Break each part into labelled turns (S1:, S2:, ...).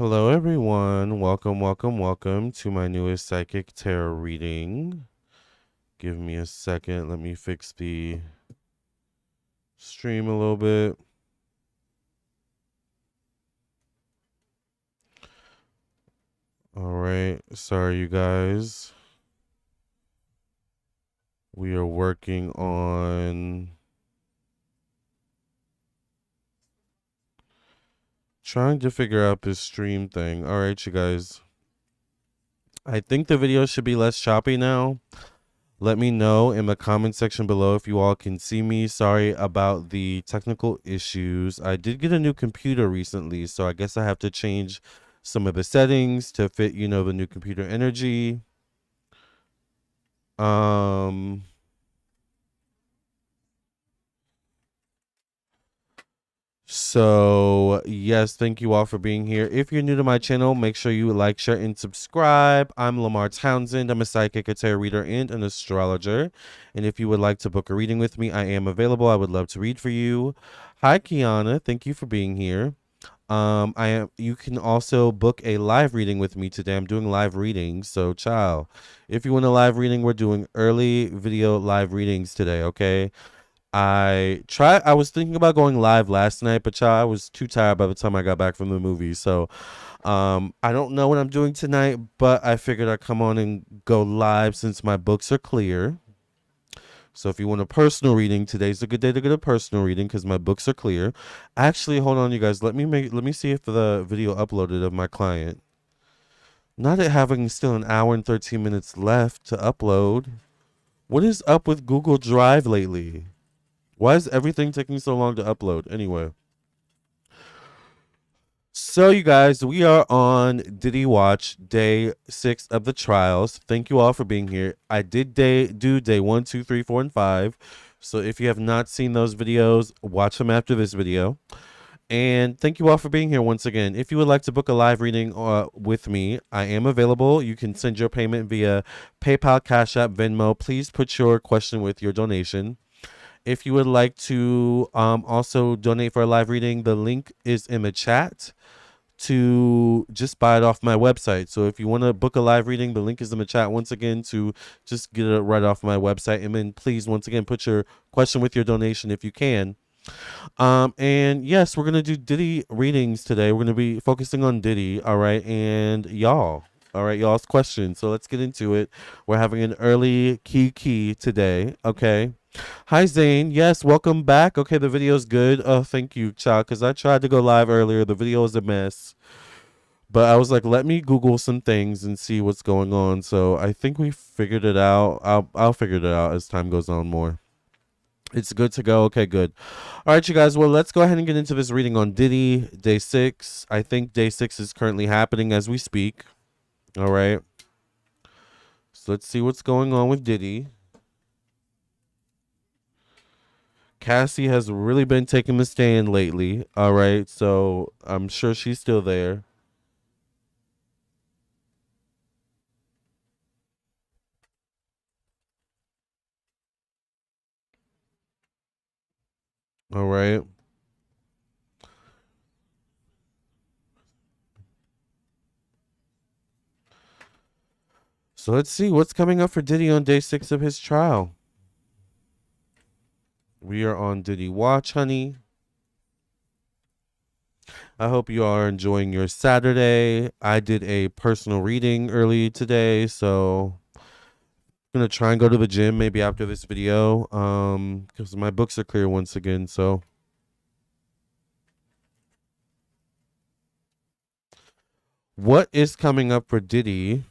S1: Hello, everyone. Welcome to my newest psychic tarot reading. Give me a second. Let me fix the stream a little bit. All right. Sorry, you guys. We are working on trying to figure out this stream thing. All right, you guys. I think the video should be less choppy now. Let me know in the comment section below if you all can see me. Sorry about the technical issues. I did get a new computer recently, so I guess I have to change some of the settings to fit, the new computer energy. Um So, yes, thank you all for being here. If you're new to my channel, make sure you like, share, and subscribe. I'm Lamarr Townsend. I'm a psychic, a tarot reader, and an astrologer. And if you would like to book a reading with me, I am available. I would love to read for you. Hi, Kiana. Thank you for being here. You can also book a live reading with me today. I'm doing live readings. So, child, if you want a live reading, we're doing early video live readings today, okay? I was thinking about going live last night, but I was too tired by the time I got back from the movie. So I don't know what I'm doing tonight, but I figured I'd come on and go live since my books are clear. So if you want a personal reading, today's a good day to get a personal reading because my books are clear. Actually, hold on, you guys. Let me see if the video uploaded of my client. Not it having still an hour and 13 minutes left to upload. What is up with Google Drive lately? Why is everything taking so long to upload? Anyway. So, you guys, we are on Diddy Watch, day 6 of the trials. Thank you all for being here. I did do day 1, 2, 3, 4, and 5. So, if you have not seen those videos, watch them after this video. And thank you all for being here once again. If you would like to book a live reading with me, I am available. You can send your payment via PayPal, Cash App, Venmo. Please put your question with your donation. If you would like to also donate for a live reading, the link is in the chat to just buy it off my website. So if you want to book a live reading, the link is in the chat once again to just get it right off my website. And then please, once again, put your question with your donation if you can. And yes, we're going to do Diddy readings today. We're going to be focusing on Diddy. All right. And y'all. All right, y'all's questions. So let's get into it. We're having an early key today. Okay. Hi, Zane. Yes, welcome back. Okay, the video's good. Oh, thank you, child, because I tried to go live earlier. The video was a mess. But I was like, let me Google some things and see what's going on. So I think we figured it out. I'll figure it out as time goes on more. It's good to go. Okay, good. All right, you guys. Well, let's go ahead and get into this reading on Diddy, day 6. I think day 6 is currently happening as we speak. All right. So let's see what's going on with Diddy. Cassie has really been taking the stand lately. All right. So I'm sure she's still there. All right. So let's see what's coming up for Diddy on day 6 of his trial. We are on Diddy Watch, honey. I hope you are enjoying your Saturday. I did a personal reading early today, so I'm gonna try and go to the gym maybe after this video. Because my books are clear once again. So what is coming up for Diddy?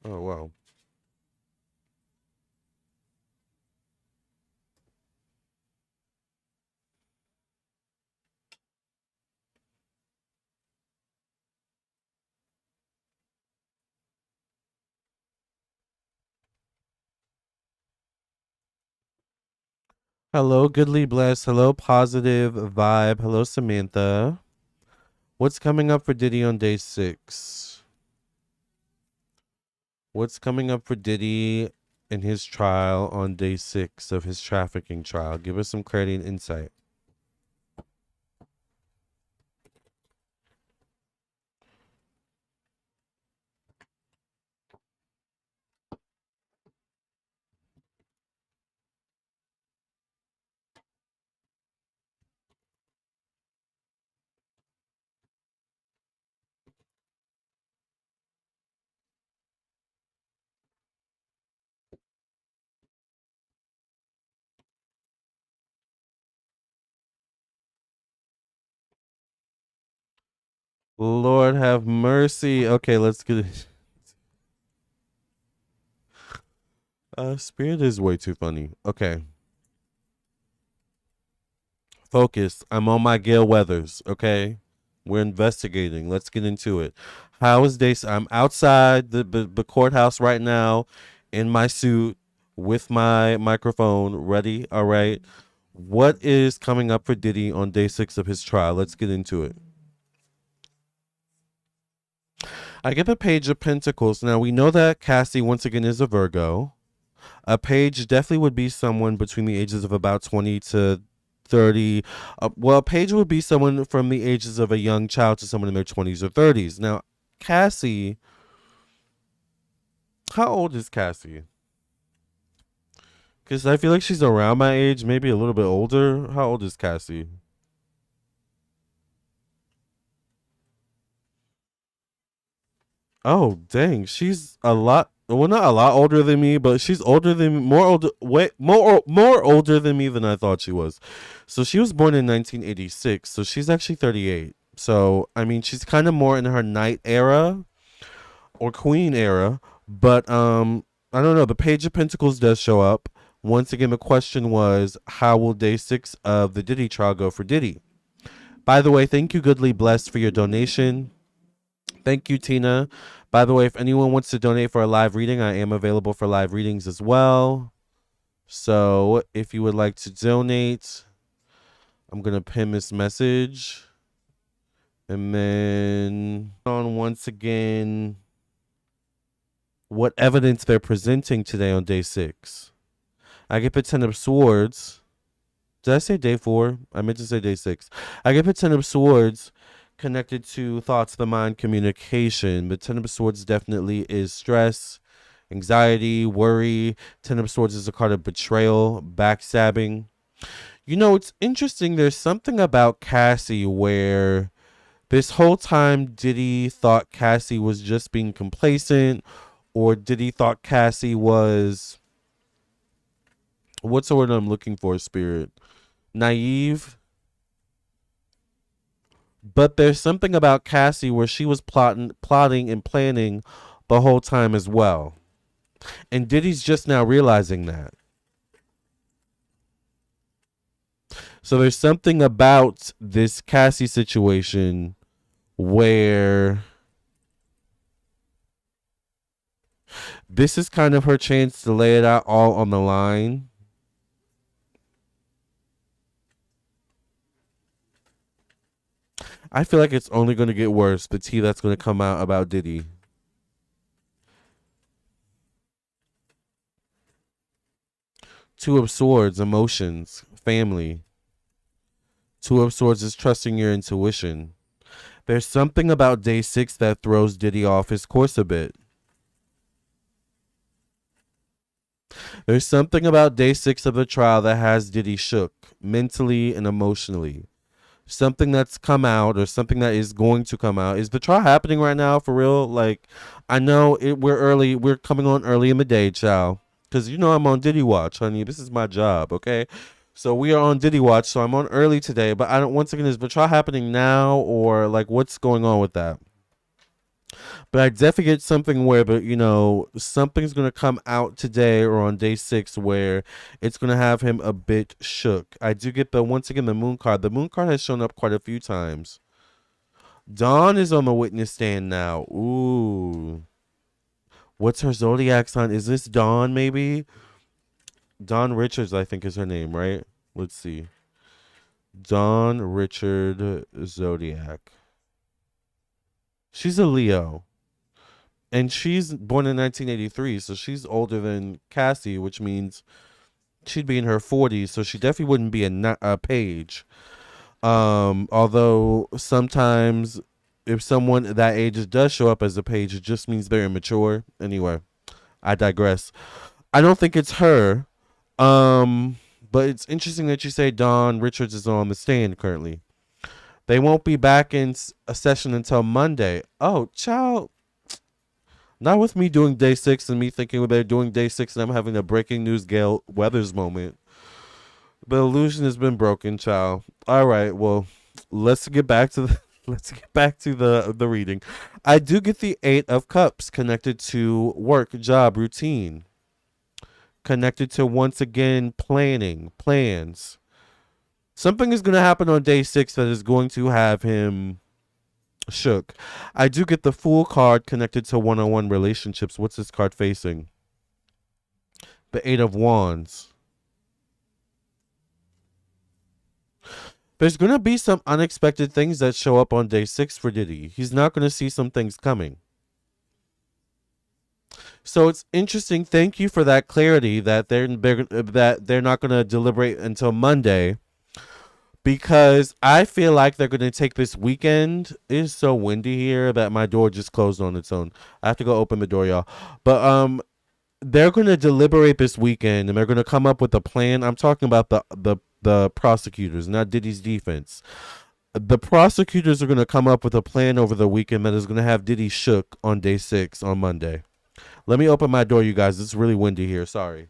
S1: Oh wow. Hello, goodly blessed. Hello, positive vibe. Hello, Samantha. What's coming up for Diddy on day 6? What's coming up for Diddy in his trial on day 6 of his trafficking trial? Give us some clarity and insight. Lord have mercy. Okay, let's get it. Spirit is way too funny. Okay, focus. I'm on my Gale Weathers. Okay, we're investigating. Let's get into it. How is day? I'm outside the courthouse right now, in my suit with my microphone ready. All right. What is coming up for Diddy on day 6 of his trial? Let's get into it. I get the Page of Pentacles. Now we know that Cassie once again is a Virgo. A page definitely would be someone between the ages of about 20 to 30. Well, a page would be someone from the ages of a young child to someone in their 20s or 30s. Now, Cassie, how old is Cassie? Because I feel like she's around my age, maybe a little bit older. How old is Cassie? Oh, dang. She's a lot, well, not a lot older than me, but she's older than, more older, way more older than me than I thought she was. So she was born in 1986, so she's actually 38. So, I mean, she's kind of more in her knight era or queen era, but I don't know, the Page of Pentacles does show up. Once again, the question was, how will day 6 of the Diddy trial go for Diddy? By the way, thank you, Goodly Blessed, for your donation. Thank you, Tina. By the way, if anyone wants to donate for a live reading, I am available for live readings as well. So if you would like to donate, I'm going to pin this message. And then on once again, what evidence they're presenting today on day 6. I get the 10 of Swords. Did I say day 4? I meant to say day 6. I get the 10 of Swords connected to thoughts, the mind, communication. The 10 of Swords definitely is stress, anxiety, worry. 10 of Swords is a card of betrayal, backstabbing. You know, it's interesting. There's something about Cassie where this whole time Diddy thought Cassie was just being complacent, or Diddy thought Cassie was, what's the word I'm looking for, Spirit? Naive. But there's something about Cassie where she was plotting and planning the whole time as well. And Diddy's just now realizing that. So there's something about this Cassie situation where this is kind of her chance to lay it out all on the line. I feel like it's only going to get worse, the tea that's going to come out about Diddy. Two of Swords, emotions, family. Two of Swords is trusting your intuition. There's something about day 6 that throws Diddy off his course a bit. There's something about day 6 of the trial that has Diddy shook mentally and emotionally. Something that's come out or something that is going to come out. Is the trial happening right now for real? Like, I know we're early. We're coming on early in the day, child. Because you know I'm on Diddy Watch, honey. This is my job, okay? So we are on Diddy Watch. So I'm on early today. But I don't. Once again, is the trial happening now or like what's going on with that? But I definitely get something where, but you know, something's gonna come out today or on day 6 where it's gonna have him a bit shook. I do get the once again the moon card. The moon card has shown up quite a few times. Dawn is on the witness stand now. Ooh, what's her zodiac sign? Is this Dawn? Maybe Dawn Richards, I think is her name, right? Let's see. Dawn Richard zodiac. She's a Leo. And she's born in 1983, so she's older than Cassie, which means she'd be in her 40s, so she definitely wouldn't be a page. Although sometimes if someone that age does show up as a page, it just means they're immature. Anyway, I digress. I don't think it's her. But it's interesting that you say Dawn Richards is on the stand currently. They won't be back in a session until Monday. Oh, child. Not with me doing day 6 and me thinking they're doing day 6 and I'm having a breaking news Gale Weathers moment. The illusion has been broken, child. All right, well, let's get back to Let's get back to the reading. I do get the Eight of Cups connected to work, job, routine, connected to once again planning, plans. Something is going to happen on day 6 that is going to have him shook. I do get the Fool card connected to one-on-one relationships. What's this card facing? The Eight of Wands. There's going to be some unexpected things that show up on day 6 for Diddy. He's not going to see some things coming. So it's interesting. Thank you for that clarity that they're not going to deliberate until Monday, because I feel like they're going to take this weekend. It is so windy here that my door just closed on its own. I have to go open the door, y'all. But they're going to deliberate this weekend and they're going to come up with a plan. I'm talking about the prosecutors, not Diddy's defense. The prosecutors are going to come up with a plan over the weekend that is going to have Diddy shook on day 6 on Monday. Let me open my door, you guys. It's really windy here. Sorry.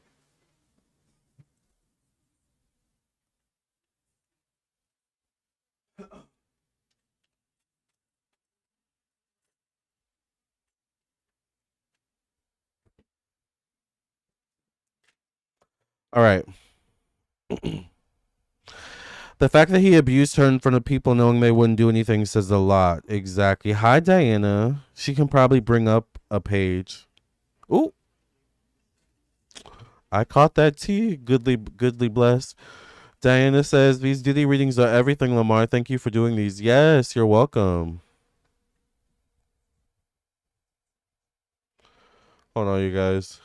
S1: All right. The fact that he abused her in front of people knowing they wouldn't do anything says a lot. Exactly. Hi, Diana. She can probably bring up a page. Ooh. I caught that tea. Goodly blessed. Diana says, these Diddy readings are everything, Lamarr. Thank you for doing these. Yes, you're welcome. Hold on, you guys.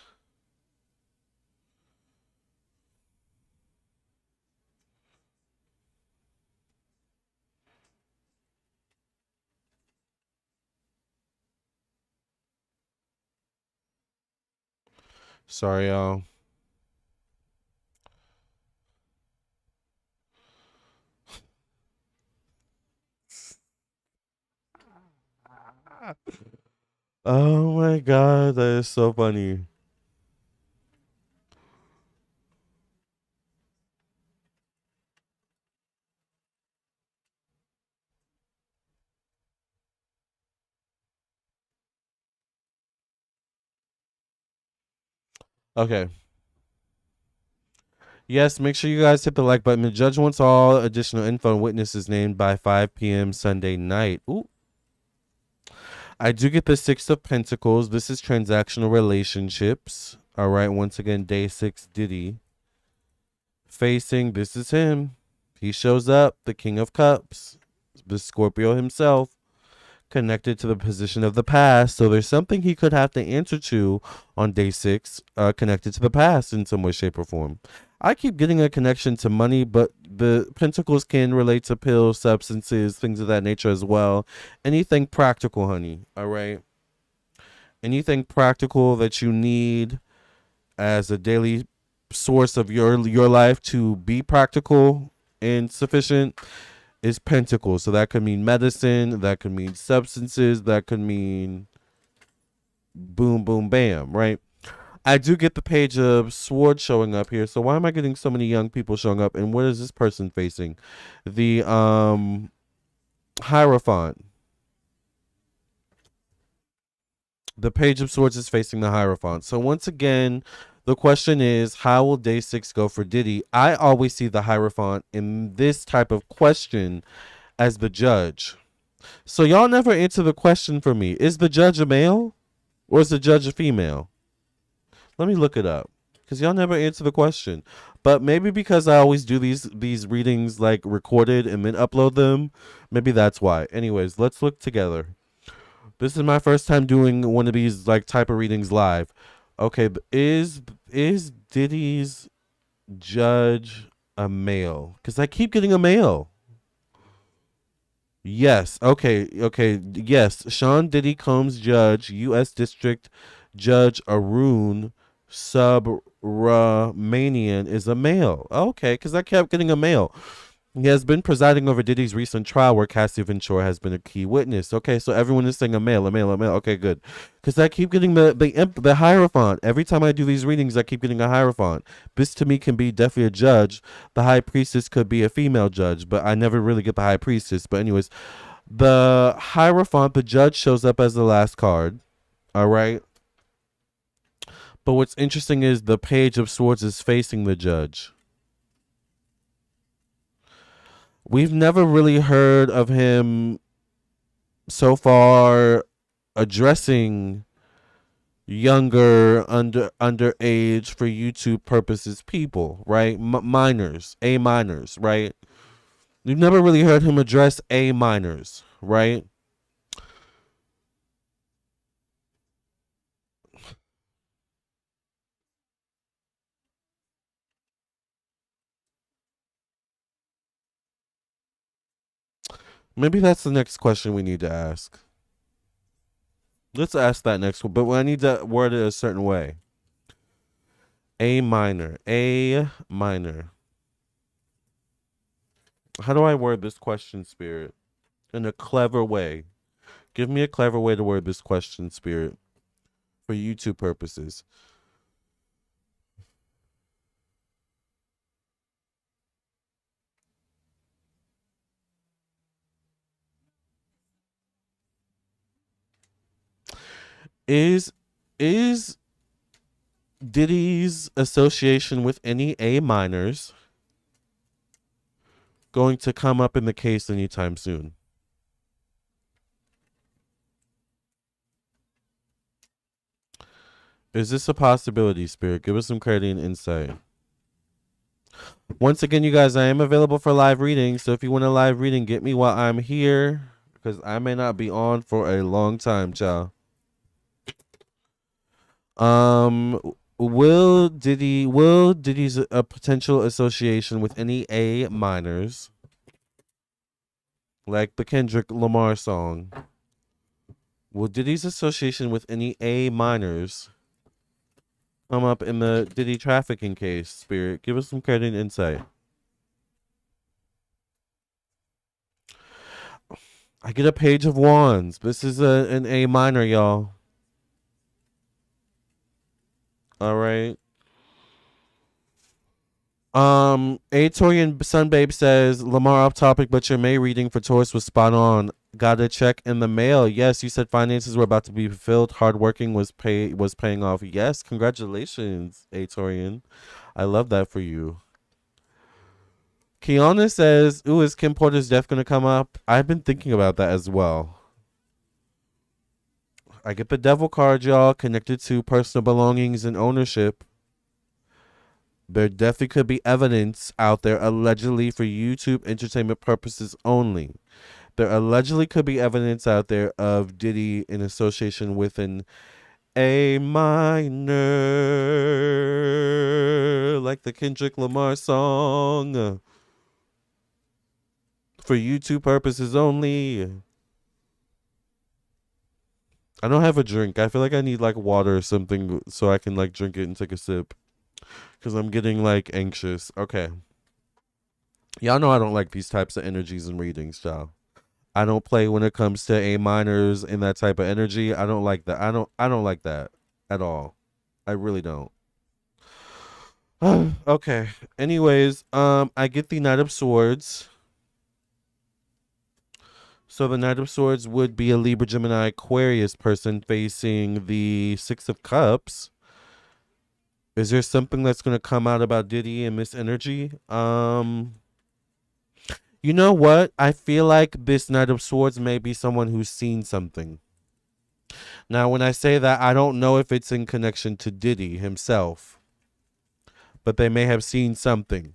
S1: Sorry, y'all. Oh my god, that is so funny. Okay. Yes, make sure you guys hit the like button. The judge wants all additional info and witnesses named by 5 p.m. Sunday night. Ooh. I do get the Six of Pentacles. This is transactional relationships. All right. Once again, day 6, Diddy. Facing, this is him. He shows up, the King of Cups, the Scorpio himself, connected to the position of the past. So there's something he could have to answer to on day 6, connected to the past in some way, shape, or form. I keep getting a connection to money, but the pentacles can relate to pills, substances, things of that nature as well. Anything practical, honey. All right. Anything practical that you need as a daily source of your life to be practical and sufficient is pentacles. So that could mean medicine, that could mean substances, that could mean boom, boom, bam, right? I do get the Page of Swords showing up here. So why am I getting so many young people showing up? And what is this person facing? The Hierophant. The Page of Swords is facing the Hierophant. So once again, the question is, how will day 6 go for Diddy? I always see the Hierophant in this type of question as the judge. So y'all never answer the question for me. Is the judge a male or is the judge a female? Let me look it up, because y'all never answer the question. But maybe because I always do these readings like recorded and then upload them, maybe that's why. Anyways, let's look together. This is my first time doing one of these like type of readings live. Okay, is Diddy's judge a male? Because I keep getting a male. Yes. Okay. Okay. Yes. Sean Diddy Combs Judge, U.S. District Judge Arun Subramanian is a male. Okay, because I kept getting a male. He has been presiding over Diddy's recent trial where Cassie Ventura has been a key witness. Okay, so everyone is saying a male, a male, a male. Okay, good. Because I keep getting the Hierophant. Every time I do these readings, I keep getting a Hierophant. This to me can be definitely a judge. The High Priestess could be a female judge, but I never really get the High Priestess. But anyways, The Hierophant, the judge, shows up as the last card. All right. But what's interesting is the Page of Swords is facing the judge. We've never really heard of him so far addressing younger underage for YouTube purposes people, right? Minors, A minors, right? We've never really heard him address A minors, right? Maybe that's the next question we need to ask. Let's ask that next one, but I need to word it a certain way. A minor, A minor. How do I word this question, Spirit? In a clever way. Give me a clever way to word this question, Spirit, for YouTube purposes. Is Diddy's association with any A minors going to come up in the case anytime soon? Is this a possibility, Spirit? Give us some clarity and insight. Once again, you guys, I am available for live reading. So if you want a live reading, get me while I'm here, because I may not be on for a long time, child. Um, will Diddy's a potential association with any A minors, like the Kendrick Lamar song? Will Diddy's association with any A minors come up in the Diddy trafficking case, Spirit? Give us some credit and insight. I get a Page of Wands. This is an A minor, y'all. All right. A Torian Sunbabe says, Lamar off topic, but your May reading for Taurus was spot on. Got a check in the mail. Yes, you said finances were about to be fulfilled. Hard working was paying off. Yes, congratulations, A Torian. I love that for you. Kiana says, ooh, is Kim Porter's death gonna come up? I've been thinking about that as well. I get the devil card, y'all, connected to personal belongings and ownership. There definitely could be evidence out there allegedly for YouTube entertainment purposes only. There allegedly could be evidence out there of Diddy in association with an A minor, like the Kendrick Lamar song, for YouTube purposes only. I don't have a drink. I feel like I need like water or something so I can like drink it and take a sip. Because I'm getting like anxious. Okay. Y'all know I don't like these types of energies and readings, y'all. I don't play when it comes to A minors and that type of energy. I don't like that. I don't like that at all. I really don't. Okay. Anyways, I get the Knight of Swords. So the Knight of Swords would be a Libra, Gemini, Aquarius person facing the Six of Cups. Is there something that's going to come out about Diddy and Miss Energy? You know what? I feel like this Knight of Swords may be someone who's seen something. Now, when I say that, I don't know if it's in connection to Diddy himself, but they may have seen something.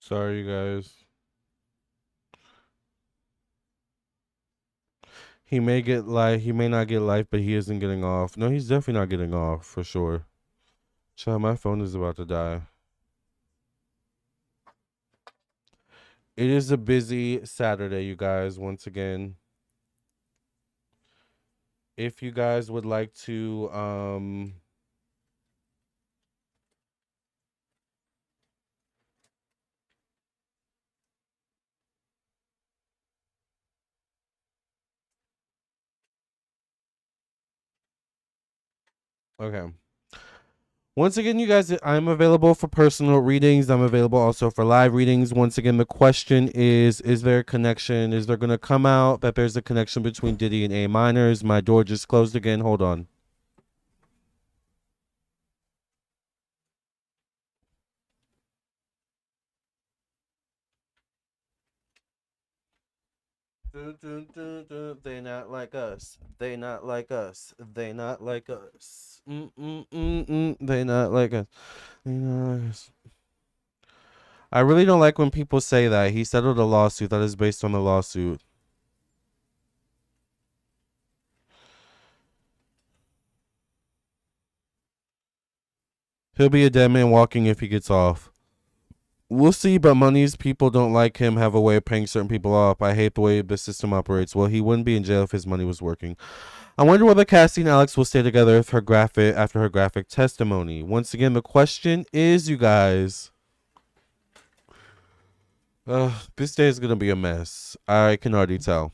S1: Sorry, you guys. He may not get life, but he isn't getting off. No, he's definitely not getting off for sure. Child, my phone is about to die. It is a busy Saturday, you guys. Once again, if you guys would like to, okay. Once again, you guys, I'm available for personal readings. I'm available also for live readings. Once again, the question is there a connection? Is there going to come out that there's a connection between Diddy and A minors? My door just closed again. Hold on. They not like us. They not like us. They not like us. They not like us. They not like us. I really don't like when people say that. He settled a lawsuit that is based on the lawsuit. He'll be a dead man walking if he gets off. We'll see, but money's people don't like him have a way of paying certain people off. I hate the way the system operates. Well, he wouldn't be in jail if his money was working. I wonder whether Cassie and Alex will stay together if after her graphic testimony. Once again, the question is, you guys, this day is going to be a mess. I can already tell.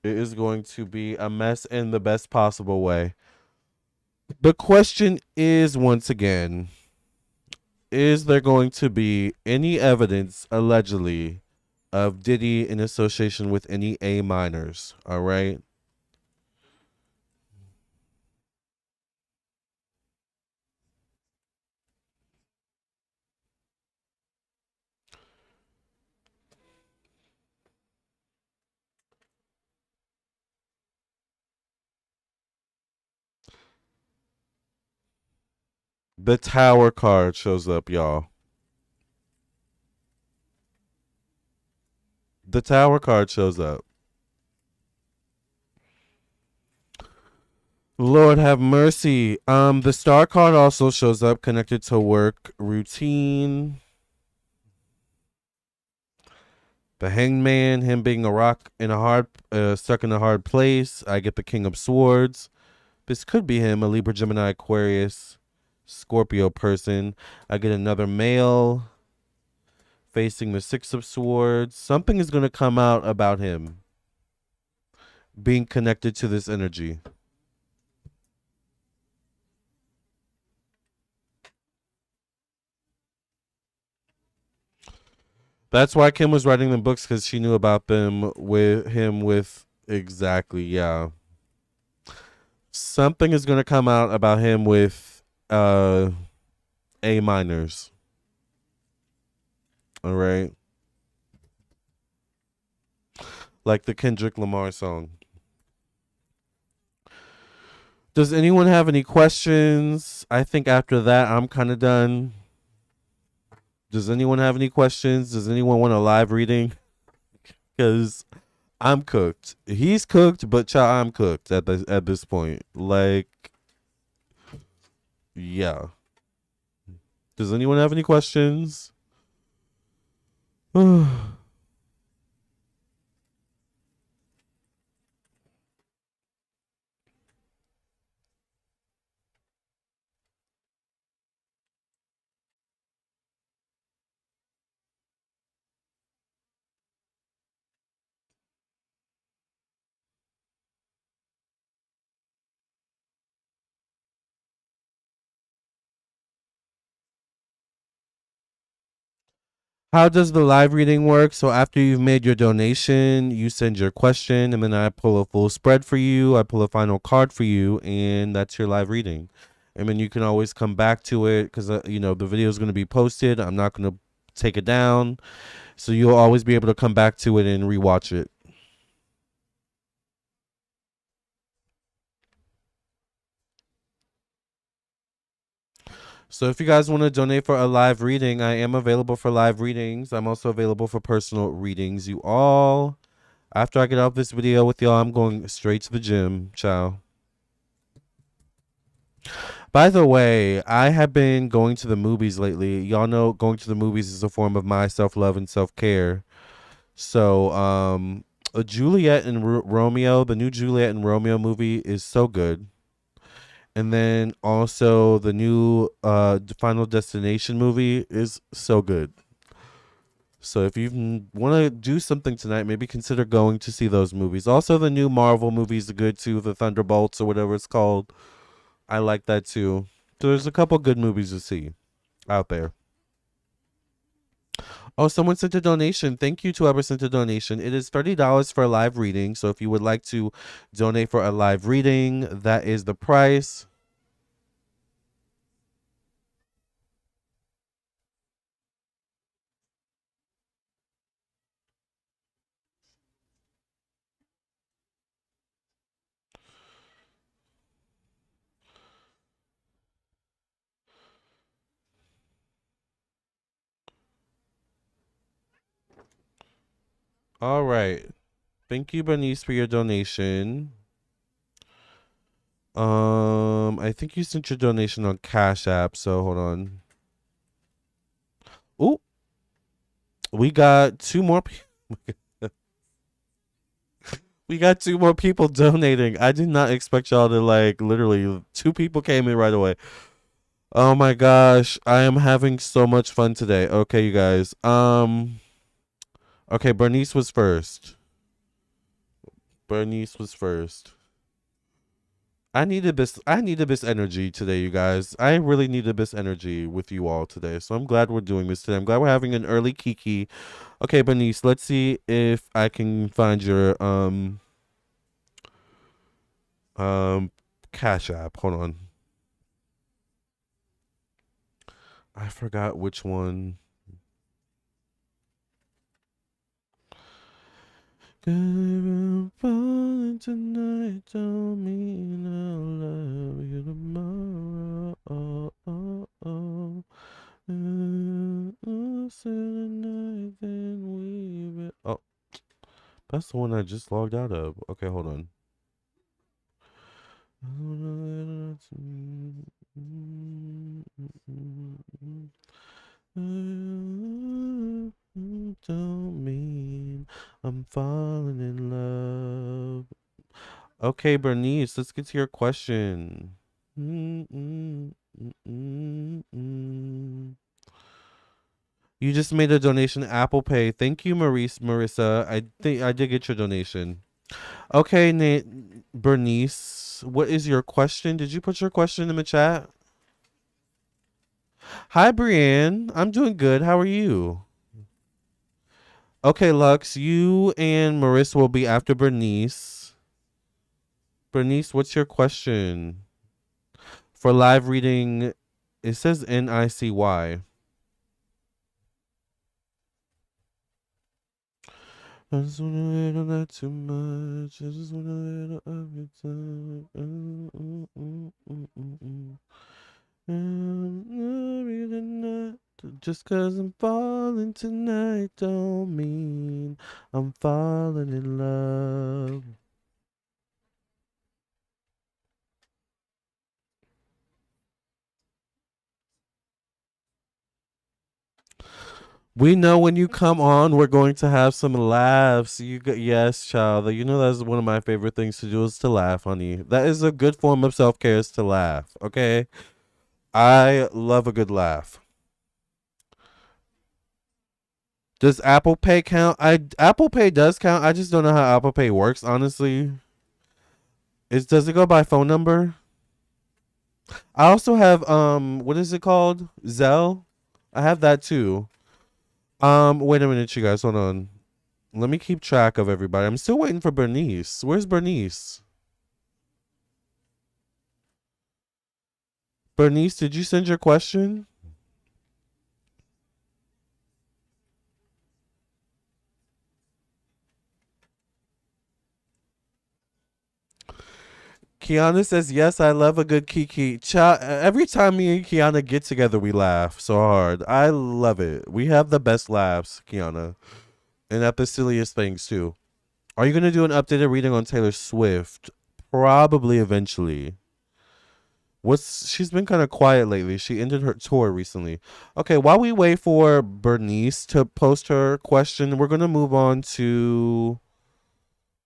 S1: It is going to be a mess in the best possible way. The question is, once again, is there going to be any evidence, allegedly, of Diddy in association with any A minors? All right. The Tower card shows up, y'all. The Tower card shows up. Lord have mercy. The Star card also shows up connected to work routine. The Hangman, him being a rock in a hard, stuck in a hard place. I get the King of Swords. This could be him, a Libra, Gemini, Aquarius, Scorpio person. I get another male facing the Six of Swords. Something is going to come out about him being connected to this energy. That's why Kim was writing them books, because she knew about them with exactly, yeah. Something is going to come out about him with A minors. All right. Like the Kendrick Lamar song. Does anyone have any questions? I think after that, I'm kind of done. Does anyone have any questions? Does anyone want a live reading? Because I'm cooked. He's cooked, but I'm cooked at this point. Like, yeah. Does anyone have any questions? How does the live reading work? So after you've made your donation, you send your question, and then I pull a full spread for you. I pull a final card for you, and that's your live reading. And then you can always come back to it, because the video is going to be posted. I'm not going to take it down, so you'll always be able to come back to it and rewatch it. So if you guys want to donate for a live reading, I am available for live readings. I'm also available for personal readings. You all, after I get off this video with y'all, I'm going straight to the gym. Ciao. By the way, I have been going to the movies lately. Y'all know going to the movies is a form of my self-love and self-care. So, Juliet and Romeo, the new Juliet and Romeo movie is so good. And then also the new Final Destination movie is so good. So if you want to do something tonight, maybe consider going to see those movies. Also, the new Marvel movies are good too, the Thunderbolts or whatever it's called. I like that too. So there's a couple good movies to see out there. Oh, someone sent a donation. Thank you to whoever sent a donation. It is $30 for a live reading. So if you would like to donate for a live reading, that is the price. All right. Thank you, Bernice, for your donation. I think you sent your donation on Cash App, so hold on. Ooh, we got two more people. We got two more people donating. I did not expect y'all to like literally two people came in right away. Oh my gosh, I am having so much fun today. Okay, you guys. Okay, Bernice was first. Bernice was first. I needed this energy today, you guys. I really needed this energy with you all today. So I'm glad we're doing this today. I'm glad we're having an early Kiki. Okay, Bernice, let's see if I can find your um Cash App. Hold on. I forgot which one. Cause I'm falling tonight, don't mean I'll love you tomorrow. Oh, oh, oh. Night, then oh, that's the one I just logged out of. Okay, hold on. Don't mean I'm falling in love. Okay, Bernice, let's get to your question. You just made a donation to Apple Pay. Thank you, Marissa. I think I did get your donation. Okay, Nate, Bernice, what is your question? Did you put your question in the chat? Hi, Brienne. I'm doing good. How are you? Okay, Lux, you and Marissa will be after Bernice. Bernice, what's your question? For live reading, it says NICY. I just want a little, not too much. I just want a little of your time. Really not. Just cause I'm falling tonight don't mean I'm falling in love. We know when you come on, we're going to have some laughs. Yes, child. You know that's one of my favorite things to do is to laugh, honey. That is a good form of self care is to laugh. Okay, I love a good laugh. Does Apple Pay count? I Apple Pay does count. I just don't know how Apple Pay works. Honestly, does it go by phone number? I also have what is it called? Zelle. I have that too. Wait a minute, you guys. Hold on. Let me keep track of everybody. I'm still waiting for Bernice. Where's Bernice? Bernice, did you send your question? Kiana says, yes, I love a good Kiki. Every time me and Kiana get together, we laugh so hard. I love it. We have the best laughs, Kiana. And at the silliest things, too. Are you going to do an updated reading on Taylor Swift? Probably eventually. She's been kind of quiet lately. She ended her tour recently. Okay, while we wait for Bernice to post her question, we're going to move on to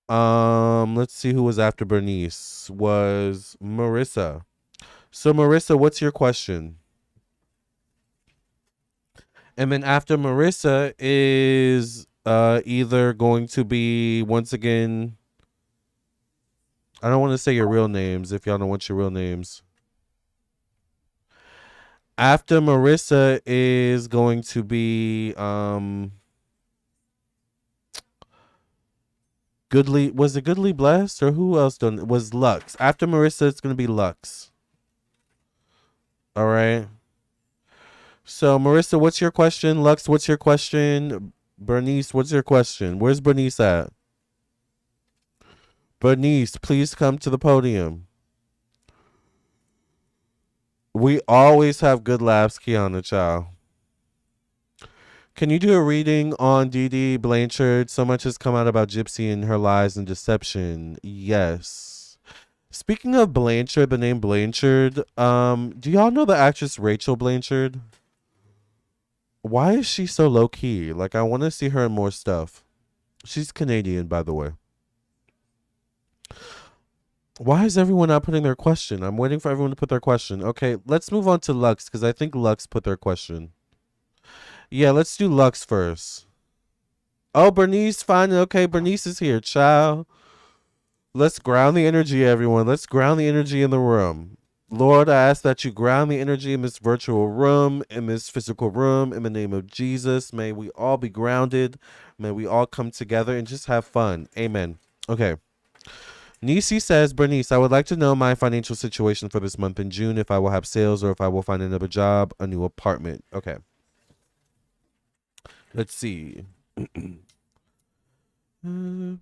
S1: let's see who was after Bernice. Was Marissa. So Marissa, what's your question? And then after Marissa is either going to be once again, I don't want to say your real names if y'all don't want your real names. After Marissa is going to be Goodly, was it Goodly Blessed or who else done was Lux? After Marissa it's going to be Lux. All right. So Marissa, what's your question? Lux, what's your question? Bernice, what's your question? Where's Bernice at? Bernice, please come to the podium. We always have good laughs, Kiana Chow. Can you do a reading on Didi Blanchard? So much has come out about Gypsy and her lies and deception. Yes. Speaking of Blanchard, the name Blanchard, do y'all know the actress Rachel Blanchard? Why is she so low key? Like, I want to see her in more stuff. She's Canadian, by the way. Why is everyone not putting their question? I'm waiting for everyone to put their question. Okay, let's move on to Lux because I think Lux put their question. Yeah, let's do Lux first. Oh, Bernice, fine. Okay, Bernice is here. Ciao. Let's ground the energy, everyone. Let's ground the energy in the room. Lord, I ask that you ground the energy in this virtual room, in this physical room, in the name of Jesus. May we all be grounded. May we all come together and just have fun. Amen. Okay. Nisi says, Bernice, I would like to know my financial situation for this month in June, if I will have sales or if I will find another job, a new apartment. Okay. Let's see. Thank you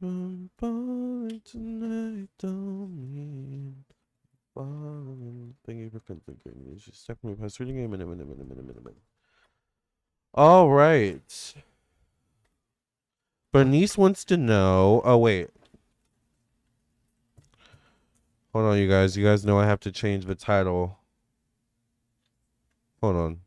S1: for configuring. Just check my past reading game. All right. Bernice wants to know. Oh, wait. Hold on, you guys. You guys know I have to change the title. Hold on.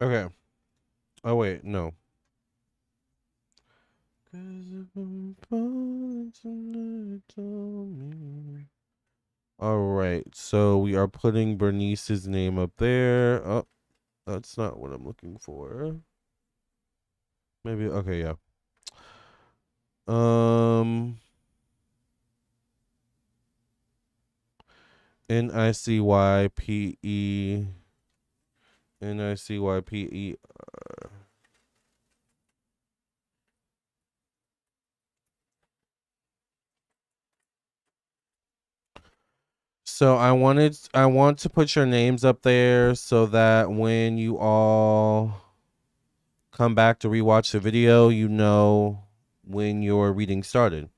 S1: Okay. Oh, wait. No. All right. So we are putting Bernice's name up there. Oh, that's not what I'm looking for. Maybe. Okay. Yeah. NICYPE. NICYPE. So I want to put your names up there so that when you all come back to rewatch the video, you know when your reading started.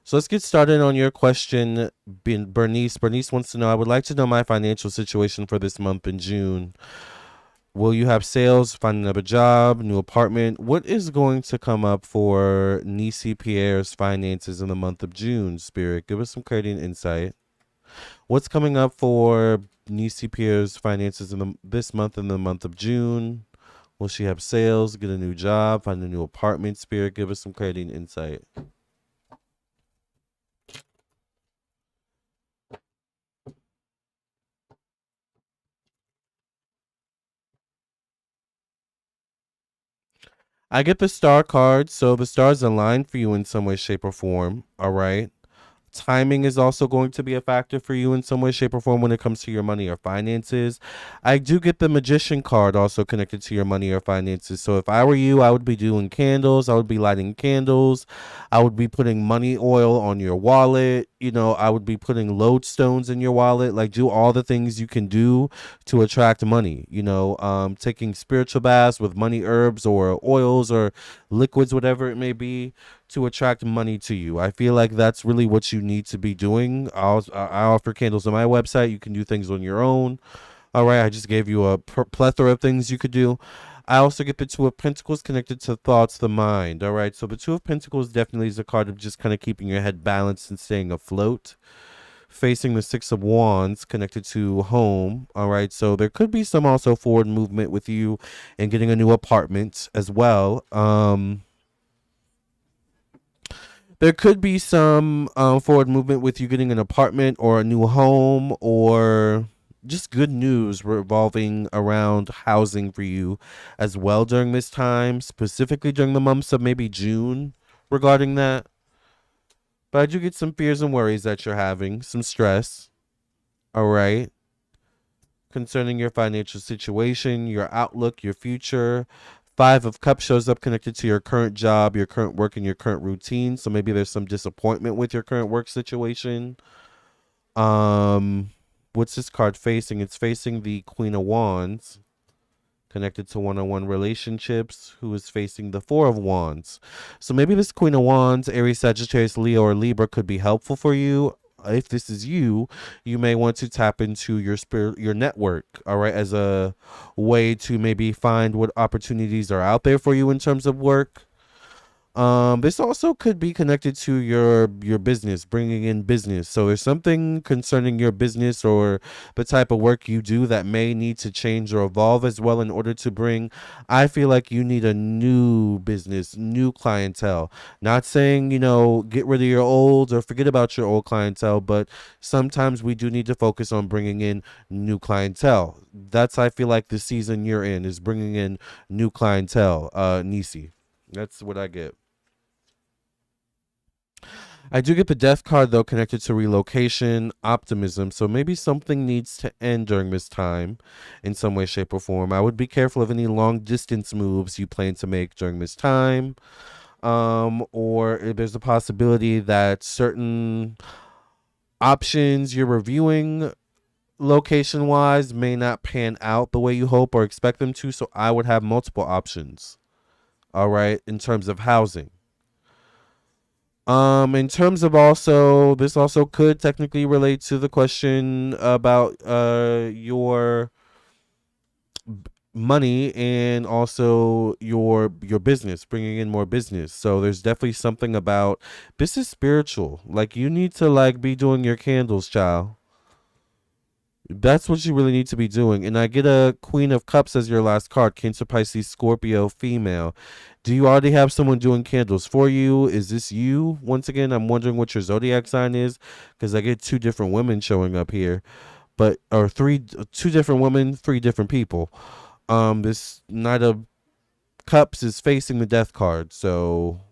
S1: So let's get started on your question, Bernice. Bernice wants to know, I would like to know my financial situation for this month in June. Will you have sales, find another job, new apartment? What is going to come up for Nisi Pierre's finances in the month of June, Spirit? Give us some clarity and insight. What's coming up for Nisi Pierre's finances in this month, in the month of June? Will she have sales, get a new job, find a new apartment? Spirit, give us some clarity and insight. I get the star card, so the stars align for you in some way, shape, or form. All right. Timing is also going to be a factor for you in some way, shape, or form when it comes to your money or finances. I do get the magician card also connected to your money or finances. So if I were you, I would be doing candles. I would be lighting candles. I would be putting money oil on your wallet. I would be putting lodestones in your wallet. Like, do all the things you can do to attract money. Taking spiritual baths with money herbs or oils or liquids, whatever it may be, to attract money to you. I feel like that's really what you need to be doing. I offer candles on my website. You can do things on your own. All right, I just gave you a plethora of things you could do. I also get the Two of Pentacles connected to thoughts, the mind. All right, so the Two of Pentacles definitely is a card of just kind of keeping your head balanced and staying afloat. Facing the Six of Wands connected to home. All right, so there could be some also forward movement with you and getting a new apartment as well. There could be some forward movement with you getting an apartment or a new home, or just good news revolving around housing for you as well during this time, specifically during the months of maybe June regarding that. But I do get some fears and worries that you're having, some stress. All right. Concerning your financial situation, your outlook, your future. Five of Cups shows up connected to your current job, your current work, and your current routine. So maybe there's some disappointment with your current work situation. What's this card facing? It's facing the Queen of Wands, connected to one-on-one relationships, who is facing the Four of Wands. So maybe this Queen of Wands, Aries, Sagittarius, Leo, or Libra could be helpful for you. If this is you, you may want to tap into your network, all right, as a way to maybe find what opportunities are out there for you in terms of work. This also could be connected to your business, bringing in business. So there's something concerning your business or the type of work you do that may need to change or evolve as well in order to bring. I feel like you need a new business, new clientele. Not saying, get rid of your old or forget about your old clientele, but sometimes we do need to focus on bringing in new clientele. That's, I feel like, the season you're in is bringing in new clientele, Nisi. That's what I get. I do get the death card, though, connected to relocation, optimism. So maybe something needs to end during this time in some way, shape, or form. I would be careful of any long distance moves you plan to make during this time. Or if there's a possibility that certain options you're reviewing location wise may not pan out the way you hope or expect them to. So I would have multiple options. All right. In terms of housing. In terms of also, this also could technically relate to the question about your money and also your business, bringing in more business. So there's definitely something about this is spiritual. Like, you need to like be doing your candles, child. That's what you really need to be doing. And I get a Queen of Cups as your last card. Cancer, Pisces, Scorpio, female. Do you already have someone doing candles for you? Is this you? Once again, I'm wondering what your zodiac sign is, because I get two different women showing up here. Or two different women, three different people. This Knight of Cups is facing the Death card. So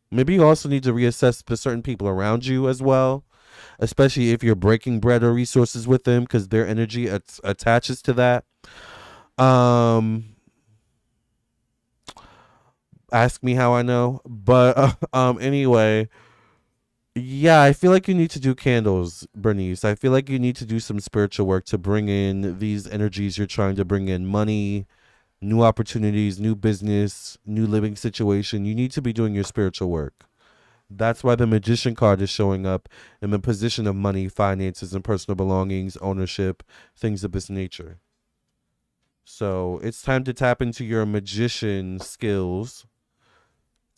S1: maybe you also need to reassess the certain people around you as well, especially if you're breaking bread or resources with them, because their energy attaches to that. Ask me how I know, but anyway, yeah, I feel like you need to do candles, Bernice. I feel like you need to do some spiritual work to bring in these energies you're trying to bring in: money, new opportunities, new business, new living situation. You need to be doing your spiritual work. That's why the Magician card is showing up in the position of money, finances, and personal belongings, ownership, things of this nature. So it's time to tap into your magician skills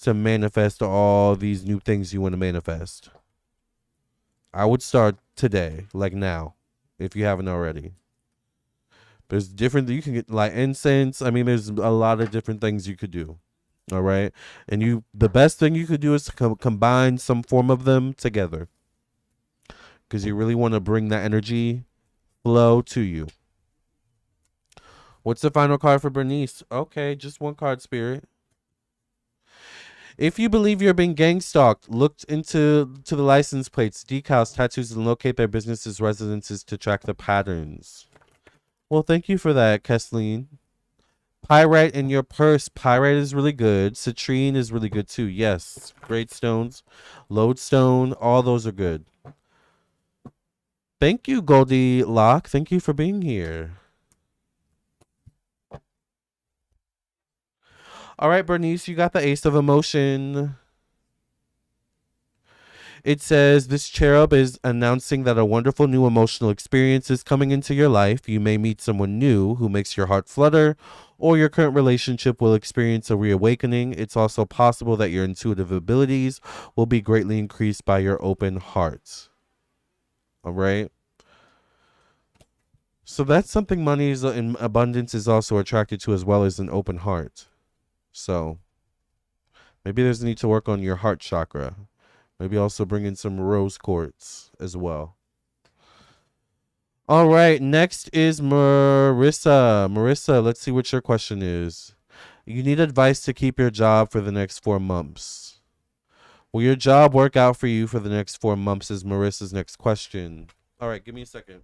S1: to manifest all these new things you want to manifest. I would start today, like now, if you haven't already. There's different, you can get like incense. I mean, there's a lot of different things you could do. All right. And the best thing you could do is to combine some form of them together, because you really want to bring that energy flow to you. What's the final card for Bernice? Okay, just one card, Spirit. If you believe you're being gang stalked, look into the license plates, decals, tattoos, and locate their businesses, residences to track the patterns. Well, thank you for that, Kathleen. Pyrite in your purse. Pyrite is really good. Citrine is really good too. Yes. Great stones. Lodestone. All those are good. Thank you, Goldie Lock. Thank you for being here. All right, Bernice, you got the Ace of Emotion. It says this cherub is announcing that a wonderful new emotional experience is coming into your life. You may meet someone new who makes your heart flutter, or your current relationship will experience a reawakening. It's also possible that your intuitive abilities will be greatly increased by your open heart. All right. So that's something money is in abundance is also attracted to, as well as an open heart. So maybe there's a need to work on your heart chakra. Maybe also bring in some rose quartz as well. All right, next is Marissa. Marissa, let's see what your question is. You need advice to keep your job for the next 4 months. Will your job work out for you for the next 4 months? Is Marissa's next question. All right, give me a second.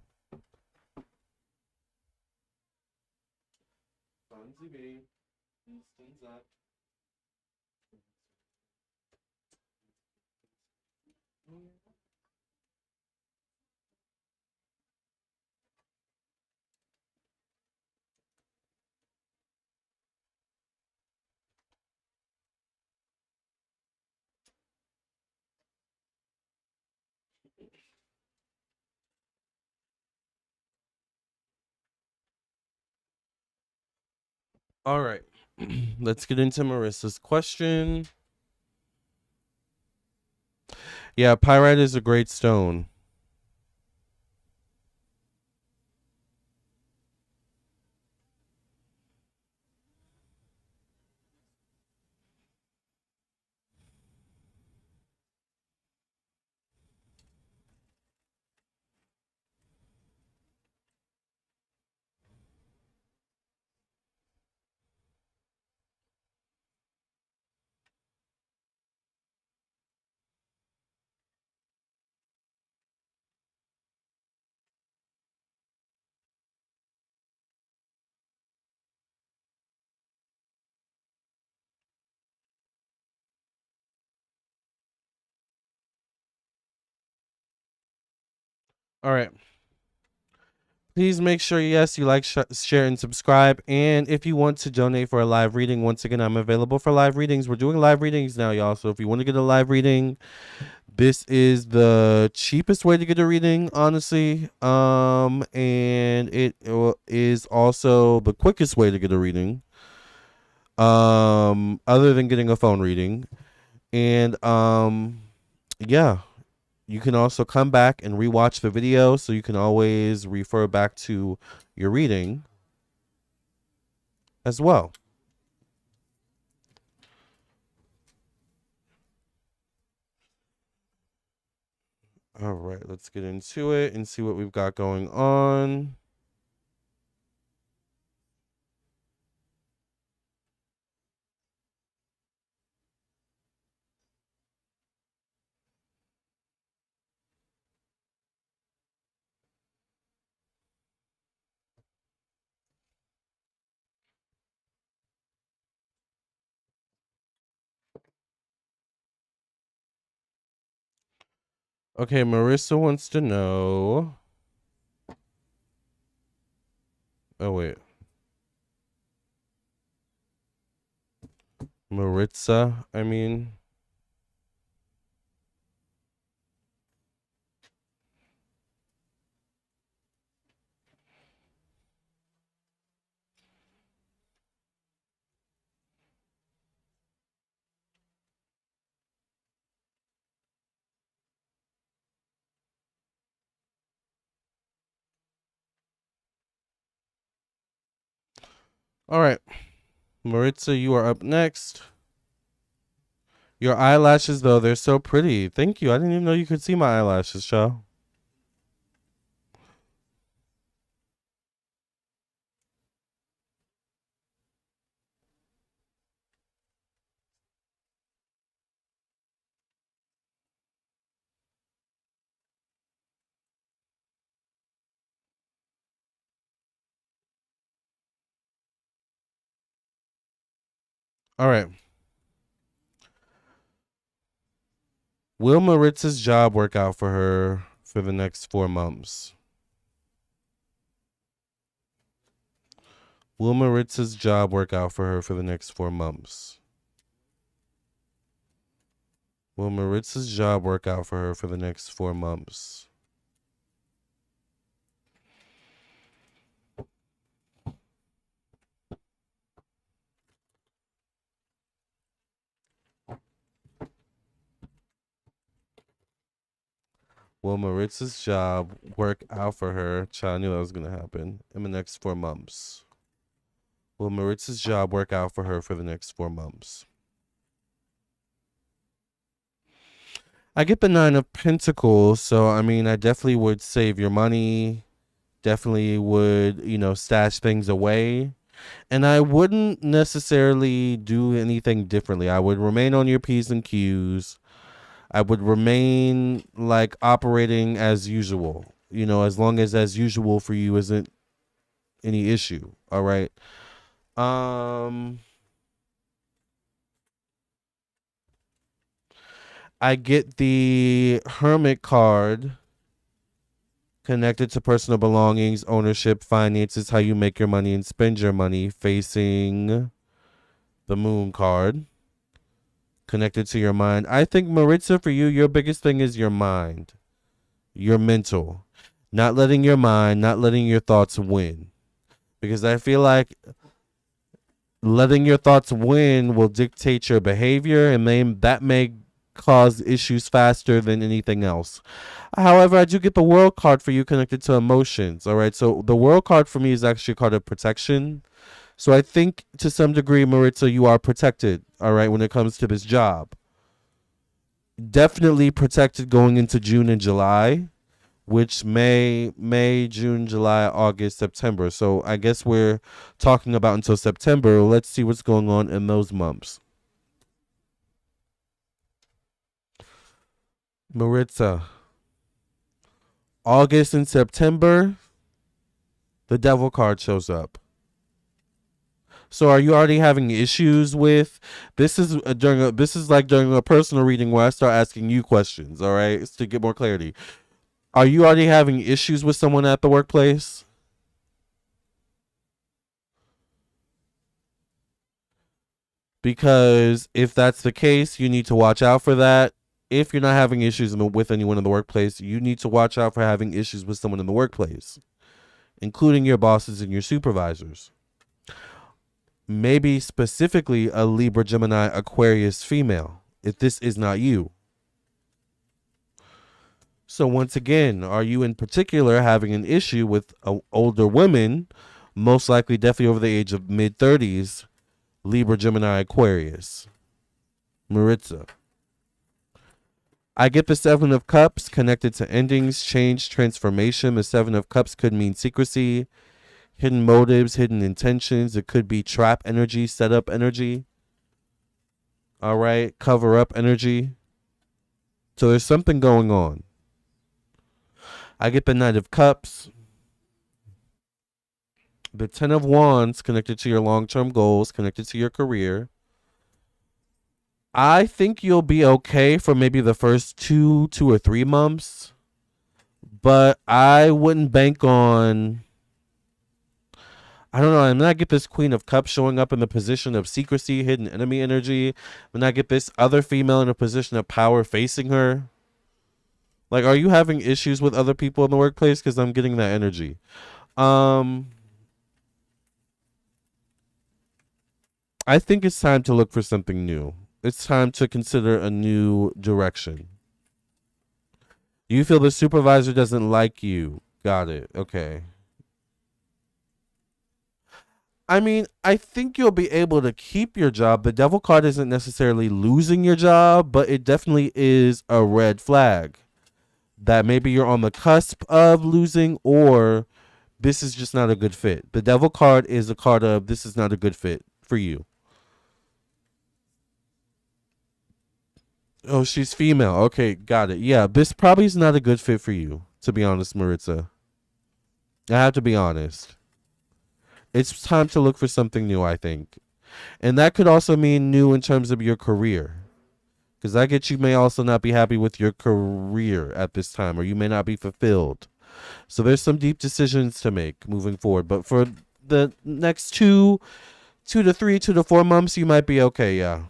S1: All right, let's get into Marissa's question. Yeah, pyrite is a great stone. All right. Please make sure, yes, you like, share, and subscribe. And if you want to donate for a live reading, once again, I'm available for live readings. We're doing live readings now, y'all. So if you want to get a live reading, this is the cheapest way to get a reading, honestly. And it is also the quickest way to get a reading. Other than getting a phone reading. And yeah. You can also come back and rewatch the video, so you can always refer back to your reading as well. All right, let's get into it and see what we've got going on. Okay, Marissa wants to know. Oh, wait. Maritza, I mean. All right. Maritza, you are up next. Your eyelashes, though, they're so pretty. Thank you. I didn't even know you could see my eyelashes, Shaw. All right. Will Maritza's job work out for her for the next 4 months? Will Maritza's job work out for her for the next 4 months? Will Maritza's job work out for her for the next 4 months? Will Maritza's job work out for her? Child, I knew that was going to happen in the next 4 months. Will Maritza's job work out for her for the next 4 months? I get the 9 of Pentacles, so I mean, I definitely would save your money. Definitely would, stash things away. And I wouldn't necessarily do anything differently. I would remain on your P's and Q's. I would remain like operating as usual, as long as usual for you isn't any issue. All right. I get the Hermit card connected to personal belongings, ownership, finances, how you make your money and spend your money, facing the Moon card connected to your mind. I think, Maritza, for you, your biggest thing is your mind, your mental, not letting your mind, not letting your thoughts win. Because I feel like letting your thoughts win will dictate your behavior, and that may cause issues faster than anything else. However, I do get the World card for you connected to emotions. All right. So the World card for me is actually a card of protection. So I think to some degree, Maritza, you are protected. All right. When it comes to this job, definitely protected going into June and July, which May, June, July, August, September. So I guess we're talking about until September. Let's see what's going on in those months. Maritza, August and September, the Devil card shows up. So are you already having issues with this? This is like during a personal reading where I start asking you questions. All right, it's to get more clarity. Are you already having issues with someone at the workplace? Because if that's the case, you need to watch out for that. If you're not having issues with anyone in the workplace, you need to watch out for having issues with someone in the workplace, including your bosses and your supervisors. Maybe specifically a Libra, Gemini, Aquarius female, if this is not you. So once again, are you in particular having an issue with older women, most likely definitely over the age of mid-30s, Libra, Gemini, Aquarius? Maritza. I get the 7 of Cups connected to endings, change, transformation. The 7 of Cups could mean secrecy, hidden motives, hidden intentions. It could be trap energy, setup energy. All right, cover up energy. So there's something going on. I get the Knight of Cups. The 10 of Wands connected to your long-term goals, connected to your career. I think you'll be okay for maybe the first 2 or 3 months, but I wouldn't bank on. I don't know. I'm not get this Queen of Cups showing up in the position of secrecy, hidden enemy energy. When I get this other female in a position of power facing her. Like, are you having issues with other people in the workplace? Because I'm getting that energy. I think it's time to look for something new. It's time to consider a new direction. You feel the supervisor doesn't like you. Got it. Okay. I mean, I think you'll be able to keep your job. The Devil card isn't necessarily losing your job, but it definitely is a red flag that maybe you're on the cusp of losing, or this is just not a good fit. The Devil card is a card of this is not a good fit for you. Oh, she's female. Okay, got it. Yeah, this probably is not a good fit for you, to be honest, Maritza. I have to be honest. It's time to look for something new, I think. And that could also mean new in terms of your career. Because I get you may also not be happy with your career at this time, or you may not be fulfilled. So there's some deep decisions to make moving forward. But for the next 2 to 3, 2 to 4 months, you might be okay. Yeah.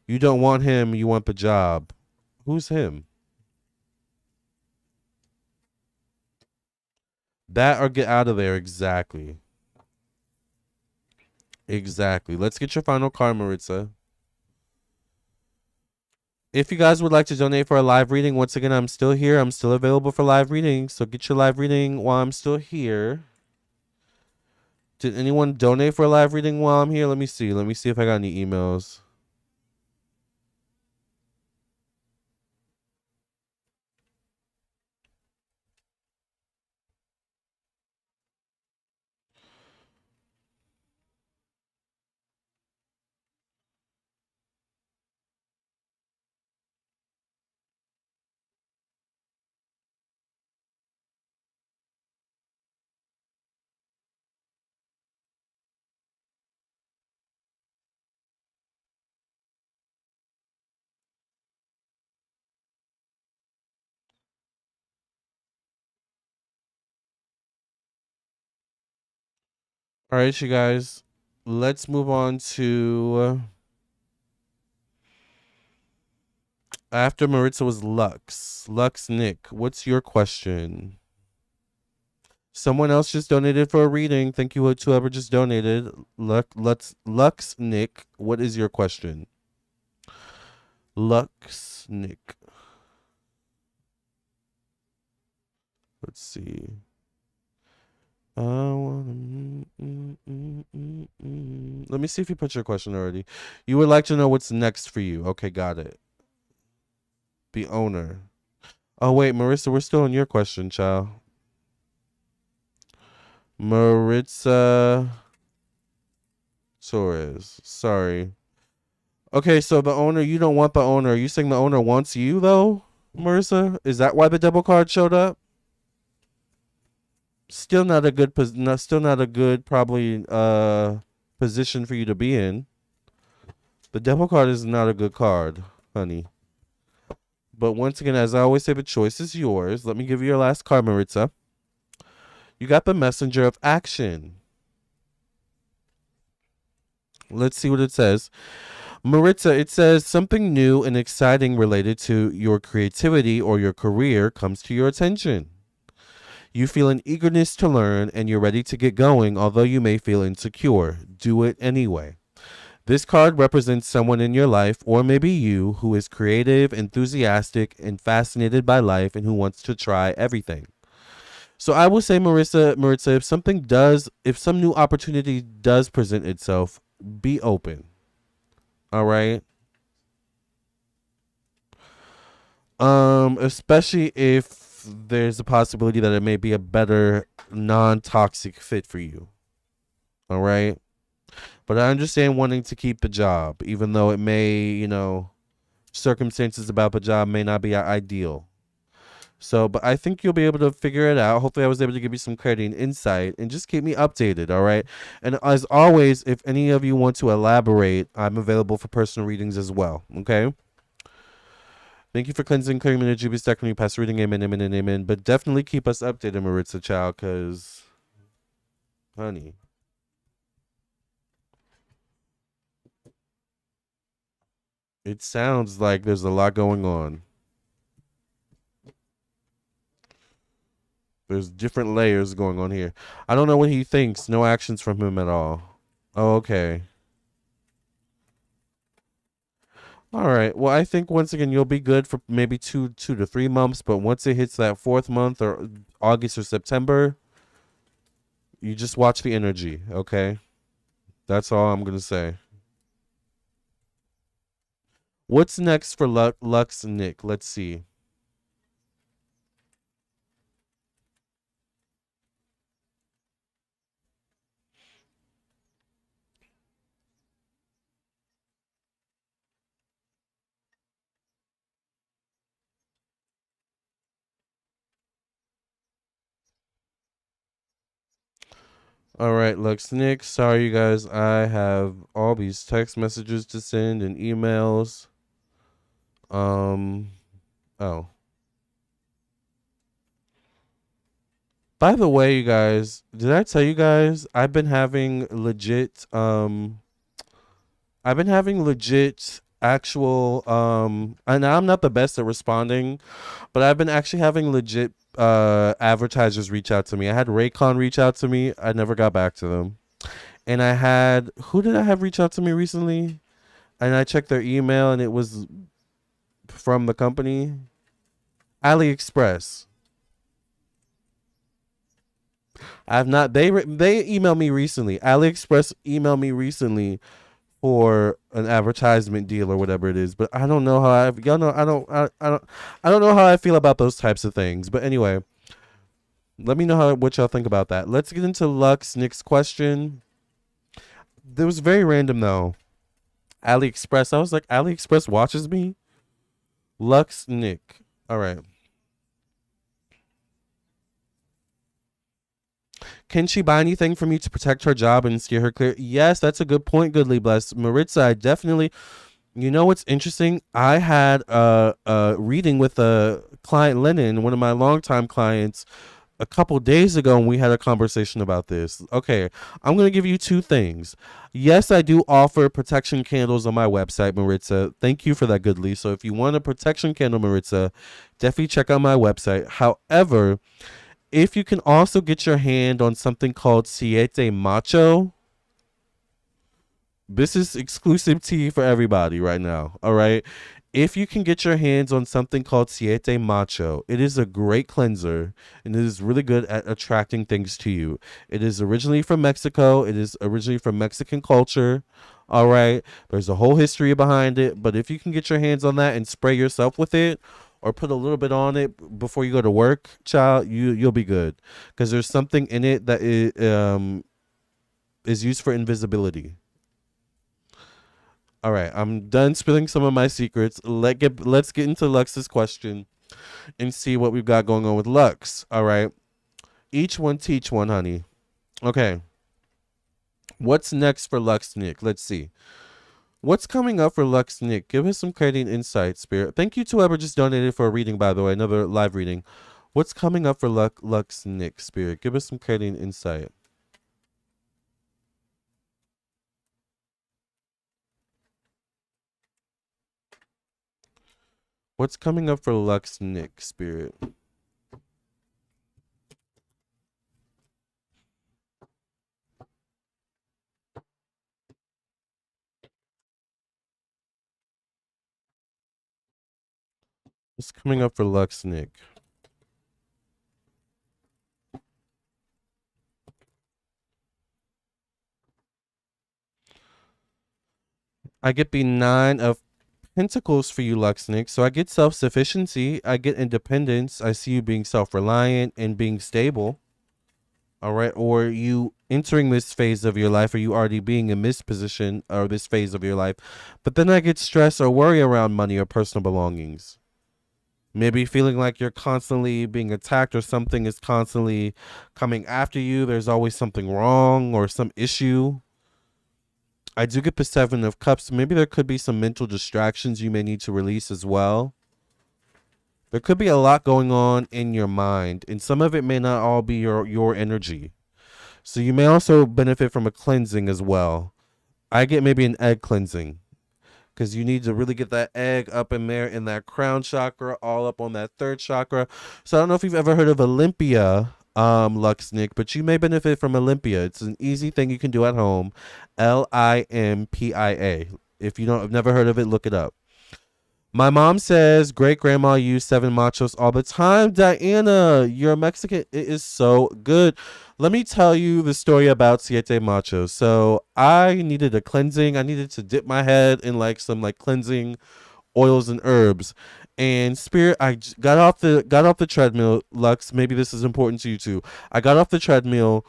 S1: You don't want him. You want the job. Who's him? That or get out of there. Exactly. Exactly. Let's get your final card, Maritza. If you guys would like to donate for a live reading, once again, I'm still here. I'm still available for live reading. So get your live reading while I'm still here. Did anyone donate for a live reading while I'm here? Let me see. Let me see if I got any emails. All right, you guys. Let's move on to after Maritza was Lux. Lux Nick, what's your question? Someone else just donated for a reading. Thank you to whoever just donated. Lux Nick, what is your question? Lux Nick. Let's see. Let me see if you put your question already. You would like to know what's next for you. Okay, got it. The owner. Oh, wait, Marissa, we're still on your question, child. Maritza Torres. Sorry. Okay, so the owner, you don't want the owner. Are you saying the owner wants you, though, Marissa? Is that why the double card showed up? Still not a good, still not a good, probably, position for you to be in. The devil card is not a good card, honey. But once again, as I always say, the choice is yours. Let me give you your last card, Maritza. You got the messenger of action. Let's see what it says. Maritza, it says something new and exciting related to your creativity or your career comes to your attention. You feel an eagerness to learn and you're ready to get going, although you may feel insecure. Do it anyway. This card represents someone in your life, or maybe you, who is creative, enthusiastic, and fascinated by life and who wants to try everything. So I will say, Maritza, if some new opportunity does present itself, be open. All right. Especially if there's a possibility that it may be a better non-toxic fit for you. All right. But I understand wanting to keep the job, even though it may, circumstances about the job may not be ideal. So, but I think you'll be able to figure it out. Hopefully, I was able to give you some clarity and insight, and just keep me updated, all right? And as always, if any of you want to elaborate, I'm available for personal readings as well, okay? Thank you for cleansing, clearing energy, be stuck when you pass reading, amen, amen, and amen. But definitely keep us updated, Maritza Child, because, honey, it sounds like there's a lot going on. There's different layers going on here. I don't know what he thinks. No actions from him at all. Oh, okay. All right. Well, I think once again you'll be good for maybe 2 to 3 months, but once it hits that fourth month or August or September, you just watch the energy. Okay, that's all I'm gonna say. What's next for Lux and Nick? Let's see. All right, Lux Nick. Sorry, you guys. I have all these text messages to send and emails. Um. Oh. By the way, you guys, did I tell you guys I've been having legit actual and I'm not the best at responding, but I've been actually having legit advertisers reach out to me. I had Raycon reach out to me. I never got back to them. And I had who did I have reach out to me recently? And I checked their email and it was from the company AliExpress. I've not they emailed me recently. AliExpress emailed me recently for an advertisement deal or whatever it is. But I don't know how I y'all know I don't know how I feel about those types of things. But anyway, let me know what y'all think about that. Let's get into Lux Nick's question. It was very random though. AliExpress. I was like, AliExpress watches me. Lux Nick. All right. Can she buy anything from you to protect her job and steer her clear? Yes, that's a good point, Goodly Bless. Maritza, I definitely. You know what's interesting? I had a reading with a client, Lennon, one of my longtime clients, a couple days ago, and we had a conversation about this. Okay, I'm going to give you two things. Yes, I do offer protection candles on my website, Maritza. Thank you for that, Goodly. So if you want a protection candle, Maritza, definitely check out my website. However, if you can also get your hand on something called Siete Macho, this is exclusive tea for everybody right now. All right. If you can get your hands on something called Siete Macho, it is a great cleanser and it is really good at attracting things to you. It is originally from Mexico. It is originally from Mexican culture. All right. There's a whole history behind it. But if you can get your hands on that and spray yourself with it, or put a little bit on it before you go to work, child, you'll be good. Because there's something in it that is used for invisibility. All right, I'm done spilling some of my secrets. Let's get into Lux's question and see what we've got going on with Lux. All right, each one teach one, honey. Okay, what's next for Lux Nick? Let's see. What's coming up for Lux Nick? Give us some clarity and insight, Spirit. Thank you to whoever just donated for a reading, by the way, another live reading. What's coming up for Lux Nick, Spirit? Give us some clarity and insight. What's coming up for Lux Nick, Spirit? What's coming up for Lux Nick? I get the Nine of Pentacles for you, Lux Nick. So I get self-sufficiency. I get independence. I see you being self-reliant and being stable. All right. Or you entering this phase of your life, or you already being in this position or this phase of your life. But then I get stress or worry around money or personal belongings. Maybe feeling like you're constantly being attacked or something is constantly coming after you. There's always something wrong or some issue. I do get the Seven of Cups. Maybe there could be some mental distractions you may need to release as well. There could be a lot going on in your mind, and some of it may not all be your energy. So you may also benefit from a cleansing as well. I get maybe an egg cleansing because you need to really get that egg up in there in that crown chakra, all up on that third chakra. So I don't know if you've ever heard of Olympia, Lux Nick, but you may benefit from Olympia. It's an easy thing you can do at home. Limpia. If you don't have never heard of it, look it up. My mom says great grandma used seven machos all the time. Diana, you're a Mexican. It is so good. Let me tell you the story about siete machos. So I needed a cleansing. I needed to dip my head in like some like cleansing oils and herbs. And Spirit, got off the treadmill. Lux, maybe this is important to you too. I got off the treadmill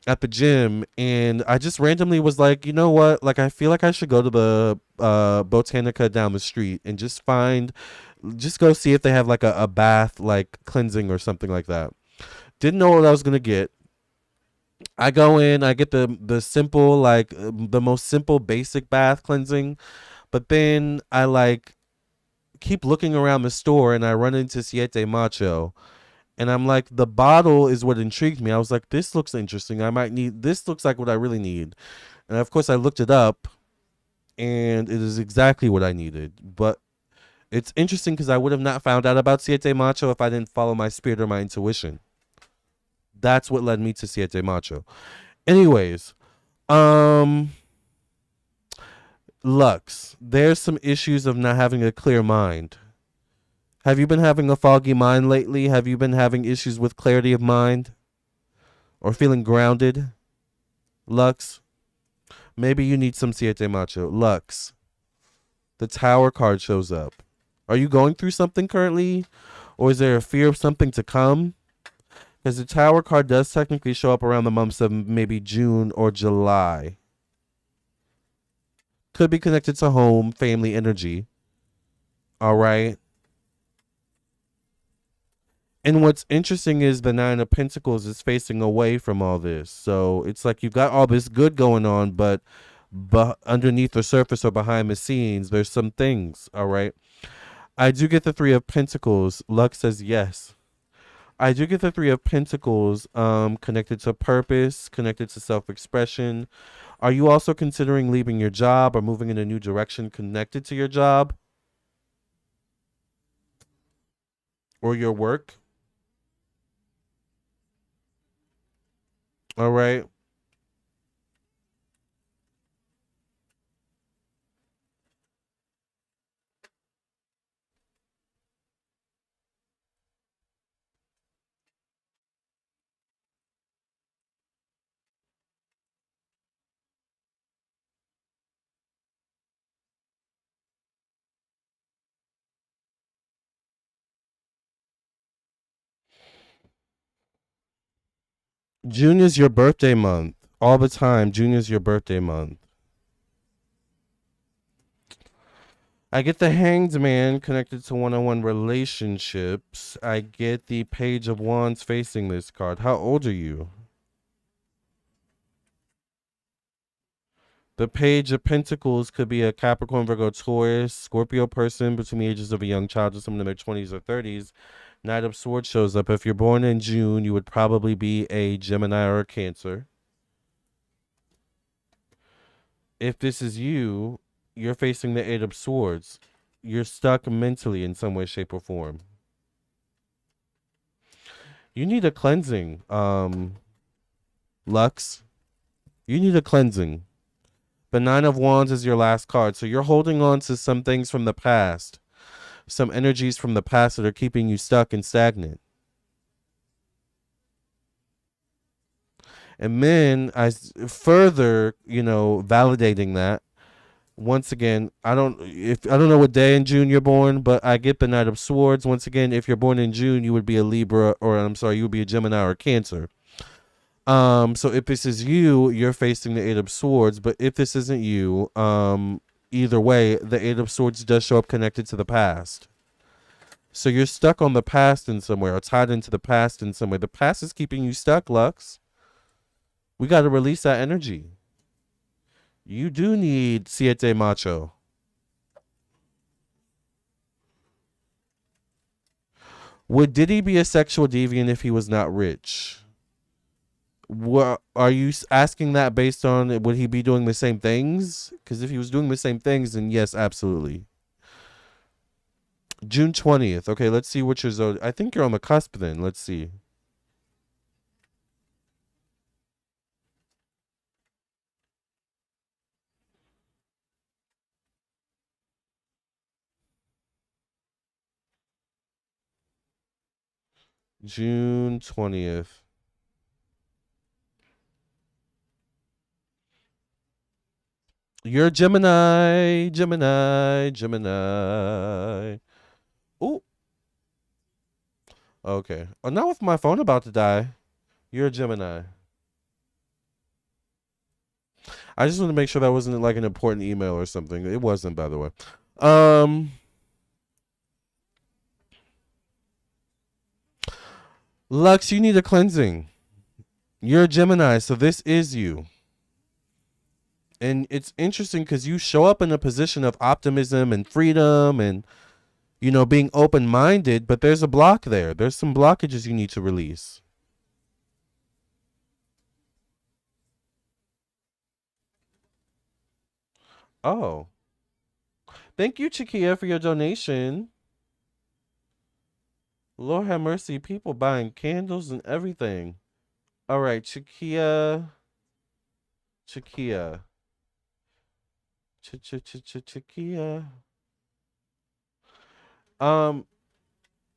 S1: at the gym and I just randomly was like, you know what? Like I feel like I should go to the Botanica down the street and just go see if they have like a bath like cleansing or something like that. Didn't know what I was gonna get. I go in, I get the simple, like the most simple basic bath cleansing, but then I like keep looking around the store and I run into Siete Macho. And I'm like, the bottle is what intrigued me. I was like, this looks interesting. I might need this. Looks like what I really need. And of course, I looked it up, and it is exactly what I needed. But it's interesting because I would have not found out about Siete Macho if I didn't follow my spirit or my intuition. That's what led me to Siete Macho. Anyways, um, Lux, there's some issues of not having a clear mind. Have you been having a foggy mind lately? Have you been having issues with clarity of mind or feeling grounded? Lux, maybe you need some Siete Macho. Lux, the Tower card shows up. Are you going through something currently? Or is there a fear of something to come? Because the Tower card does technically show up around the months of maybe June or July. Could be connected to home, family energy. All right. And what's interesting is the Nine of Pentacles is facing away from all this. So it's like you've got all this good going on, but underneath the surface or behind the scenes, there's some things. All right. I do get the Three of Pentacles. Lux says yes. I do get the Three of Pentacles connected to purpose, connected to self-expression. Are you also considering leaving your job or moving in a new direction connected to your job or your work? All right. June is your birthday month. All the time, June is your birthday month. I get the Hanged Man connected to one-on-one relationships. I get the Page of Wands facing this card. How old are you? The Page of Pentacles could be a Capricorn, Virgo, Taurus, Scorpio person between the ages of a young child to someone in their 20s or 30s. Knight of Swords shows up. If you're born in June, you would probably be a Gemini or a Cancer. If this is you, you're facing the Eight of Swords. You're stuck mentally in some way, shape, or form. You need a cleansing, Lux. You need a cleansing. The Nine of Wands is your last card. So you're holding on to some things from the past, some energies from the past that are keeping you stuck and stagnant. And then I further, validating that. Once again, I don't know what day in June you're born, but I get the Knight of Swords. Once again, if you're born in June, you would be a Libra, or I'm sorry, you would be a Gemini or a Cancer. So if this is you, you're facing the Eight of Swords. But if this isn't you, either way, the Eight of Swords does show up connected to the past. So you're stuck on the past in some way, or tied into the past in some way. The past is keeping you stuck, Lux. We got to release that energy. You do need Siete Macho. Would Diddy be a sexual deviant if he was not rich? What are you asking that based on? Would he be doing the same things? Because if he was doing the same things, then yes, absolutely. June 20th. Okay, let's see which is. I think you're on the cusp then. Let's see. June 20th. You're Gemini, Gemini, Gemini. Oh, okay. Oh, not with my phone about to die. You're a Gemini. I just want to make sure that wasn't like an important email or something. It wasn't, by the way. Um, Lux, you need a cleansing. You're a Gemini, so this is you. And it's interesting because you show up in a position of optimism and freedom and, being open minded, but there's a block there. There's some blockages you need to release. Oh, thank you, Chiquia, for your donation. Lord have mercy, people buying candles and everything. All right, Chiquia, Chiquia. Um,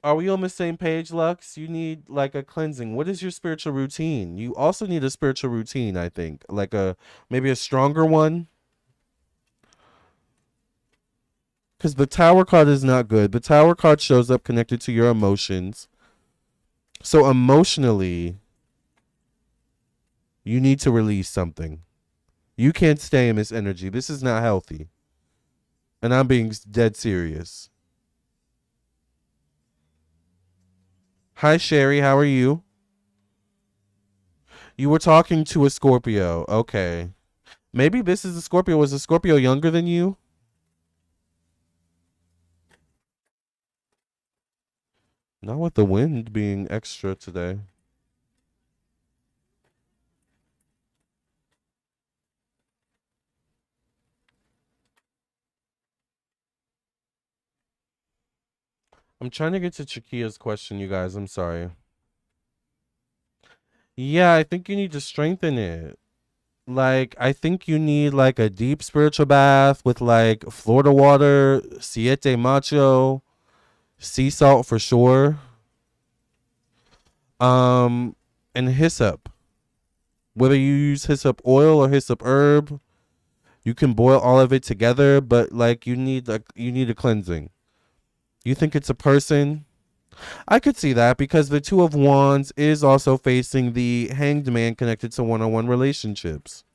S1: are we on the same page, Lux? You need like a cleansing. What is your spiritual routine? You also need a spiritual routine, I think, like maybe a stronger one. Because the Tower card is not good. The Tower card shows up connected to your emotions. So emotionally, you need to release something. You can't stay in this energy. This is not healthy. And I'm being dead serious. Hi, Sherry. How are you? You were talking to a Scorpio. Okay. Maybe this is a Scorpio. Was a Scorpio younger than you? Not with the wind being extra today. I'm trying to get to Chiquia's question, you guys. I'm sorry. Yeah, I think you need to strengthen it. Like, I think you need like a deep spiritual bath with like Florida water, siete macho, sea salt for sure. Um, and hyssop. Whether you use hyssop oil or hyssop herb, you can boil all of it together. But like, you need a cleansing. You think it's a person? I could see that because the Two of Wands is also facing the Hanged Man connected to one-on-one relationships.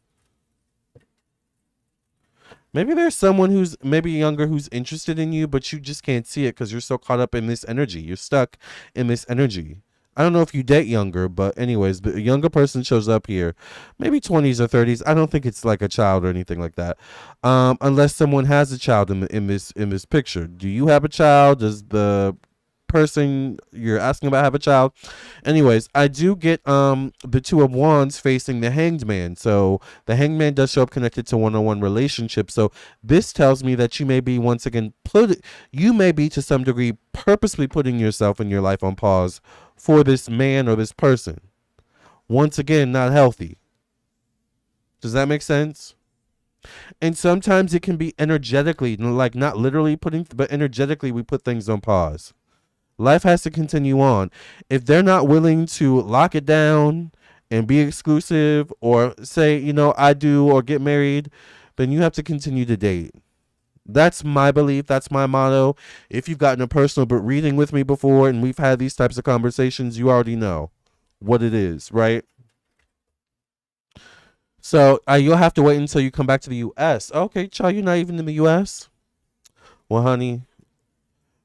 S1: Maybe there's someone who's maybe younger who's interested in you, but you just can't see it because you're so caught up in this energy. You're stuck in this energy. I don't know if you date younger, but anyways, but a younger person shows up here, maybe 20s or 30s. I don't think it's like a child or anything like that, unless someone has a child in this picture. Do you have a child? Does the person you're asking about have a child? Anyways, I do get the Two of Wands facing the Hanged Man. So the Hanged Man does show up connected to one-on-one relationship. So this tells me that you may be once again you may be to some degree purposely putting yourself and your life on pause for this man or this person. Once again, not healthy. Does that make sense? And sometimes it can be energetically, like not literally putting, but energetically we put things on pause. Life has to continue on. If they're not willing to lock it down and be exclusive or say, I do or get married, then you have to continue to date. That's my belief. That's my motto. If you've gotten a personal reading with me before and we've had these types of conversations, you already know what it is, right? So you'll have to wait until you come back to the U.S. Okay, child, you're not even in the U.S. Well, honey,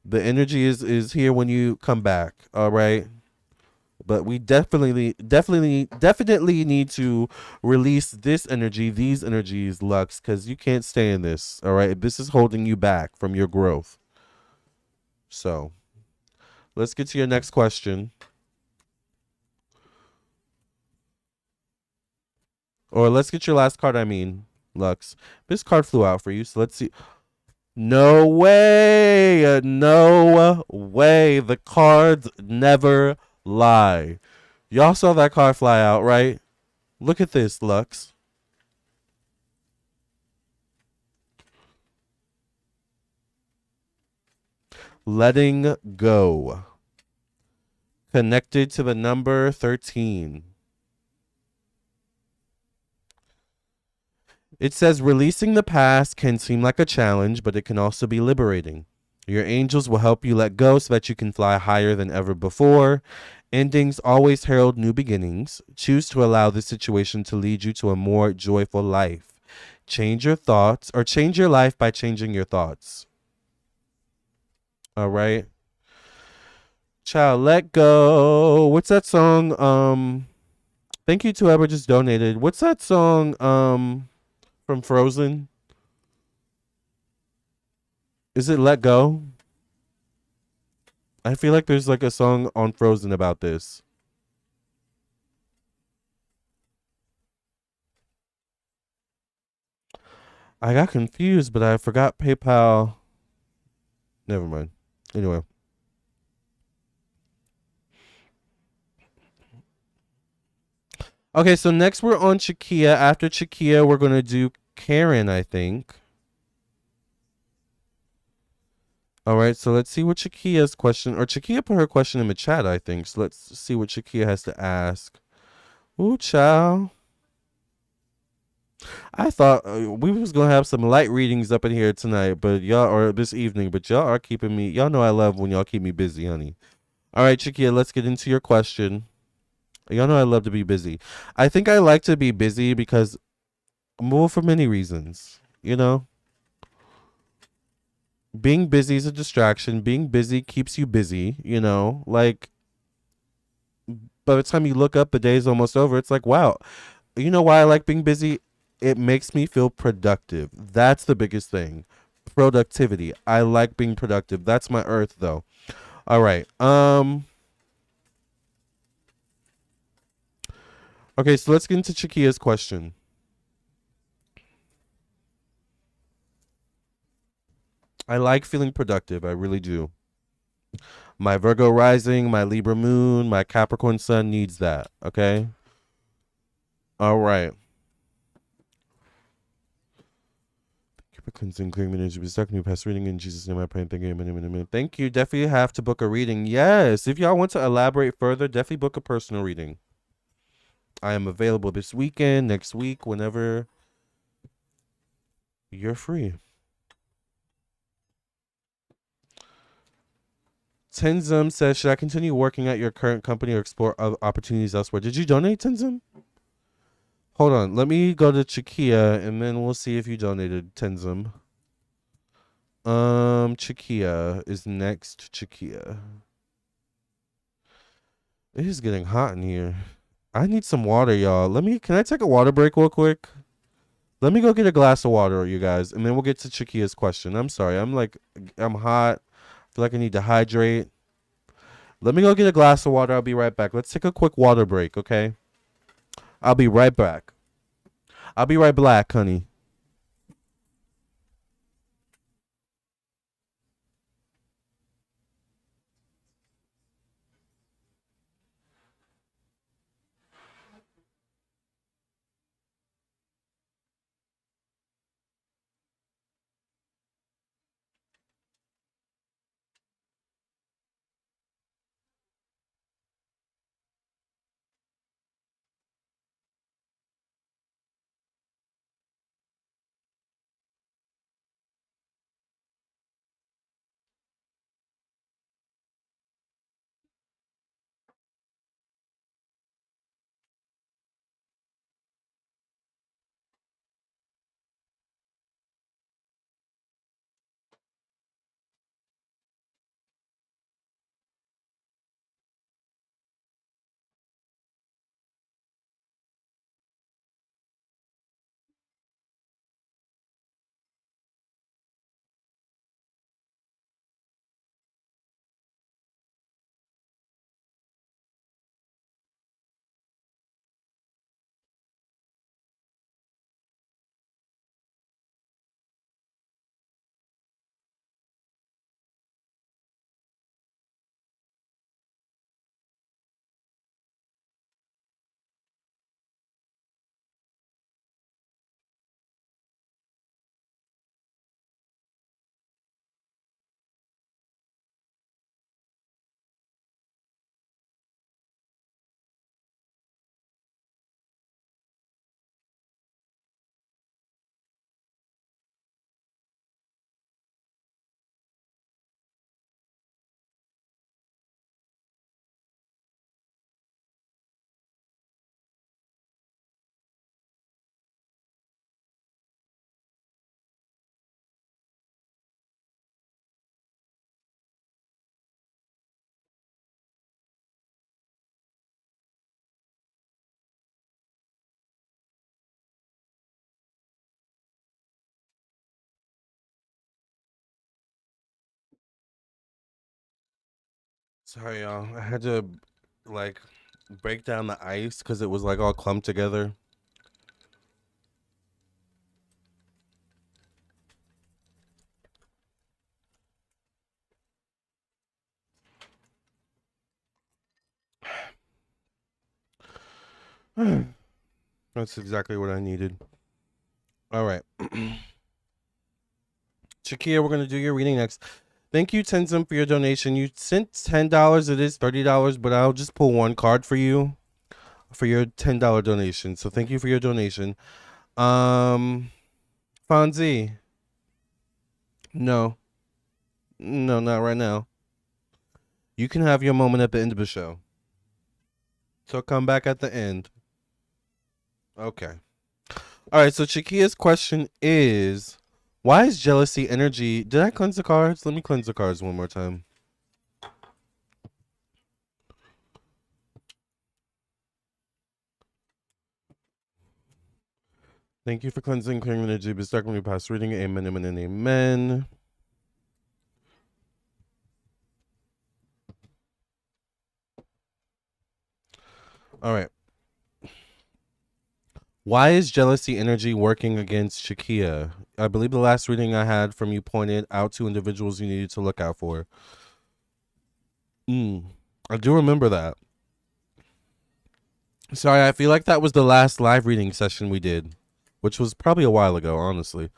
S1: the energy is here when you come back. All right. But we definitely need to release this energy, these energies, Lux, because you can't stay in this. All right. This is holding you back from your growth. So let's get to your next question. Or let's get your last card, I mean, Lux. This card flew out for you, so let's see. No way. No way. The cards never lie. Y'all saw that card fly out, right? Look at this, Lux. Letting go. Connected to the number 13. It says releasing the past can seem like a challenge, but it can also be liberating. Your angels will help you let go so that you can fly higher than ever before. Endings always herald new beginnings. Choose to allow this situation to lead you to a more joyful life. Change your thoughts or change your life by changing your thoughts. All right. Child, let go. What's that song? Thank you to whoever just donated. What's that song from Frozen? Is it Let Go? I feel like there's like a song on Frozen about this. I got confused, but I forgot PayPal. Never mind. Anyway. Okay, so next we're on Chiquia. After Chiquia, we're gonna do Karen, I think. All right, so let's see what Chiquia's question, or Chiquia put her question in the chat, I think. So let's see what Chiquia has to ask. Ooh, child. I thought we was gonna have some light readings up in here tonight, but y'all, or this evening, but y'all are keeping me. Y'all know I love when y'all keep me busy, honey. All right, Chiquia, let's get into your question. Y'all know I love to be busy. I think I like to be busy because, well, for many reasons. You know, being busy is a distraction. Being busy keeps you busy. You know, like by the time you look up, the day's almost over. It's like, wow. You know why I like being busy? It makes me feel productive. That's the biggest thing. Productivity. I like being productive. That's my earth though. All right. Okay, so let's get into Chiquia's question. I like feeling productive. I really do. My Virgo rising, my Libra moon, my Capricorn sun needs that. Okay. All right. Keep it cleansing, clearing energy. Be stuck in your past reading in Jesus' name. I pray and thank you. Thank you. Definitely have to book a reading. Yes. If y'all want to elaborate further, definitely book a personal reading. I am available this weekend, next week, whenever you're free. Tenzum says, should I continue working at your current company or explore other opportunities elsewhere? Did you donate, Tenzum? Hold on. Let me go to Chiquia and then we'll see if you donated, Tenzum. Chiquia is next. Chiquia. It is getting hot in here. I need some water, y'all. Can I take a water break real quick? Let me go get a glass of water, you guys, and then we'll get to Chiquia's question. I'm sorry. I'm hot. I feel like I need to hydrate. Let me go get a glass of water. I'll be right back. Let's take a quick water break, okay? I'll be right back. I'll be right back, honey. Sorry, y'all. I had to like break down the ice because it was like all clumped together. That's exactly what I needed. All right. Shakia, we're gonna do your reading next. Thank you, Tenzin, for your donation. You sent $10. It is $30, but I'll just pull one card for you for your $10 donation. So thank you for your donation. Um, Fonzie, no, no, not right now. You can have your moment at the end of the show. So come back at the end. Okay. All right. So Shakia's question is, why is jealousy energy? Did I cleanse the cards? Let me cleanse the cards one more time. Thank you for cleansing, clearing energy, bestowing me past reading. Amen, amen, and amen. All right. Why is jealousy energy working against Shakia? I believe the last reading I had from you pointed out to individuals you needed to look out for. I do remember that. Sorry, I feel like that was the last live reading session we did, which was probably a while ago, honestly.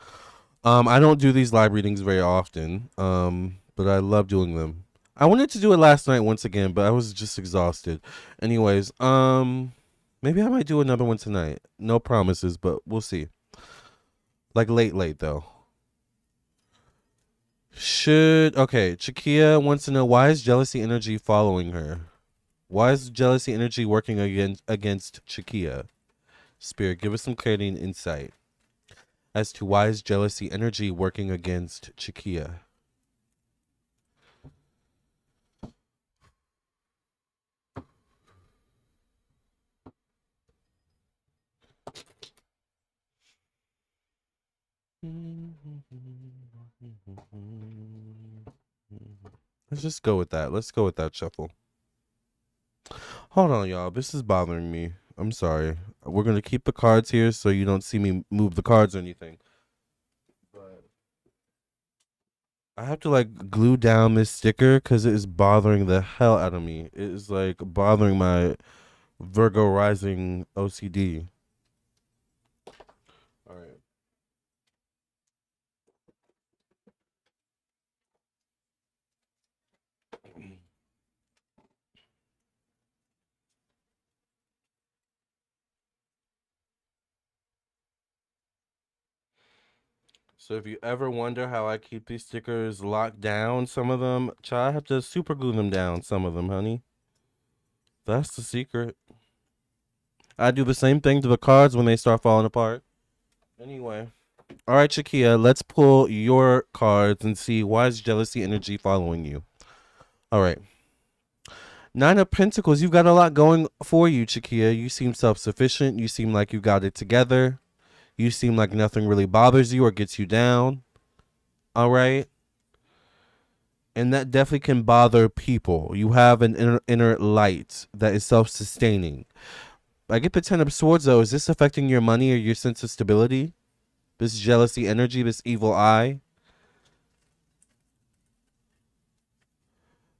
S1: I don't do these live readings very often, but I love doing them. I wanted to do it last night once again, but I was just exhausted. Anyways, maybe I might do another one tonight. No promises, but we'll see. Like late though. Chakia wants to know, why is jealousy energy following her? Why is jealousy energy working against Chakia? Spirit, give us some clarity and insight as to why is jealousy energy working against Chakia. Let's just go with that. Let's go with that shuffle. Hold on, y'all. This is bothering me. I'm sorry. We're gonna keep the cards here so you don't see me move the cards or anything. But I have to like glue down this sticker because it is bothering the hell out of me. It is like bothering my Virgo rising OCD. All right. So if you ever wonder how I keep these stickers locked down, some of them, I have to super glue them down. Some of them, honey. That's the secret. I do the same thing to the cards when they start falling apart. Anyway. All right, Shakia, let's pull your cards and see why is jealousy energy following you. All right. Nine of Pentacles, you've got a lot going for you, Shakia. You seem self-sufficient. You seem like you got it together. You seem like nothing really bothers you or gets you down. All right. And that definitely can bother people. You have an inner light that is self-sustaining. I get the Ten of Swords, though. Is this affecting your money or your sense of stability? This jealousy energy, this evil eye?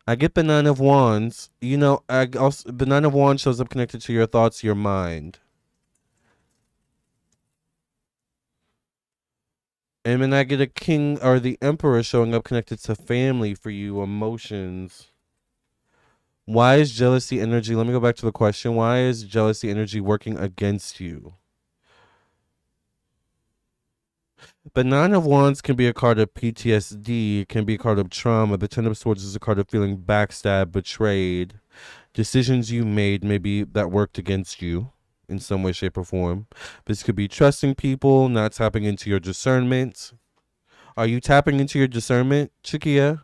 S1: I get the Nine of Wands. You know, the Nine of Wands shows up connected to your thoughts, your mind. And then I get a King or the Emperor showing up connected to family for you, emotions. Why is jealousy energy? Let me go back to the question. Why is jealousy energy working against you? The Nine of Wands can be a card of PTSD. It can be a card of trauma. The Ten of Swords is a card of feeling backstabbed, betrayed. Decisions you made maybe that worked against you in some way, shape, or form. This could be trusting people, not tapping into your discernment. Are you tapping into your discernment, Chikia?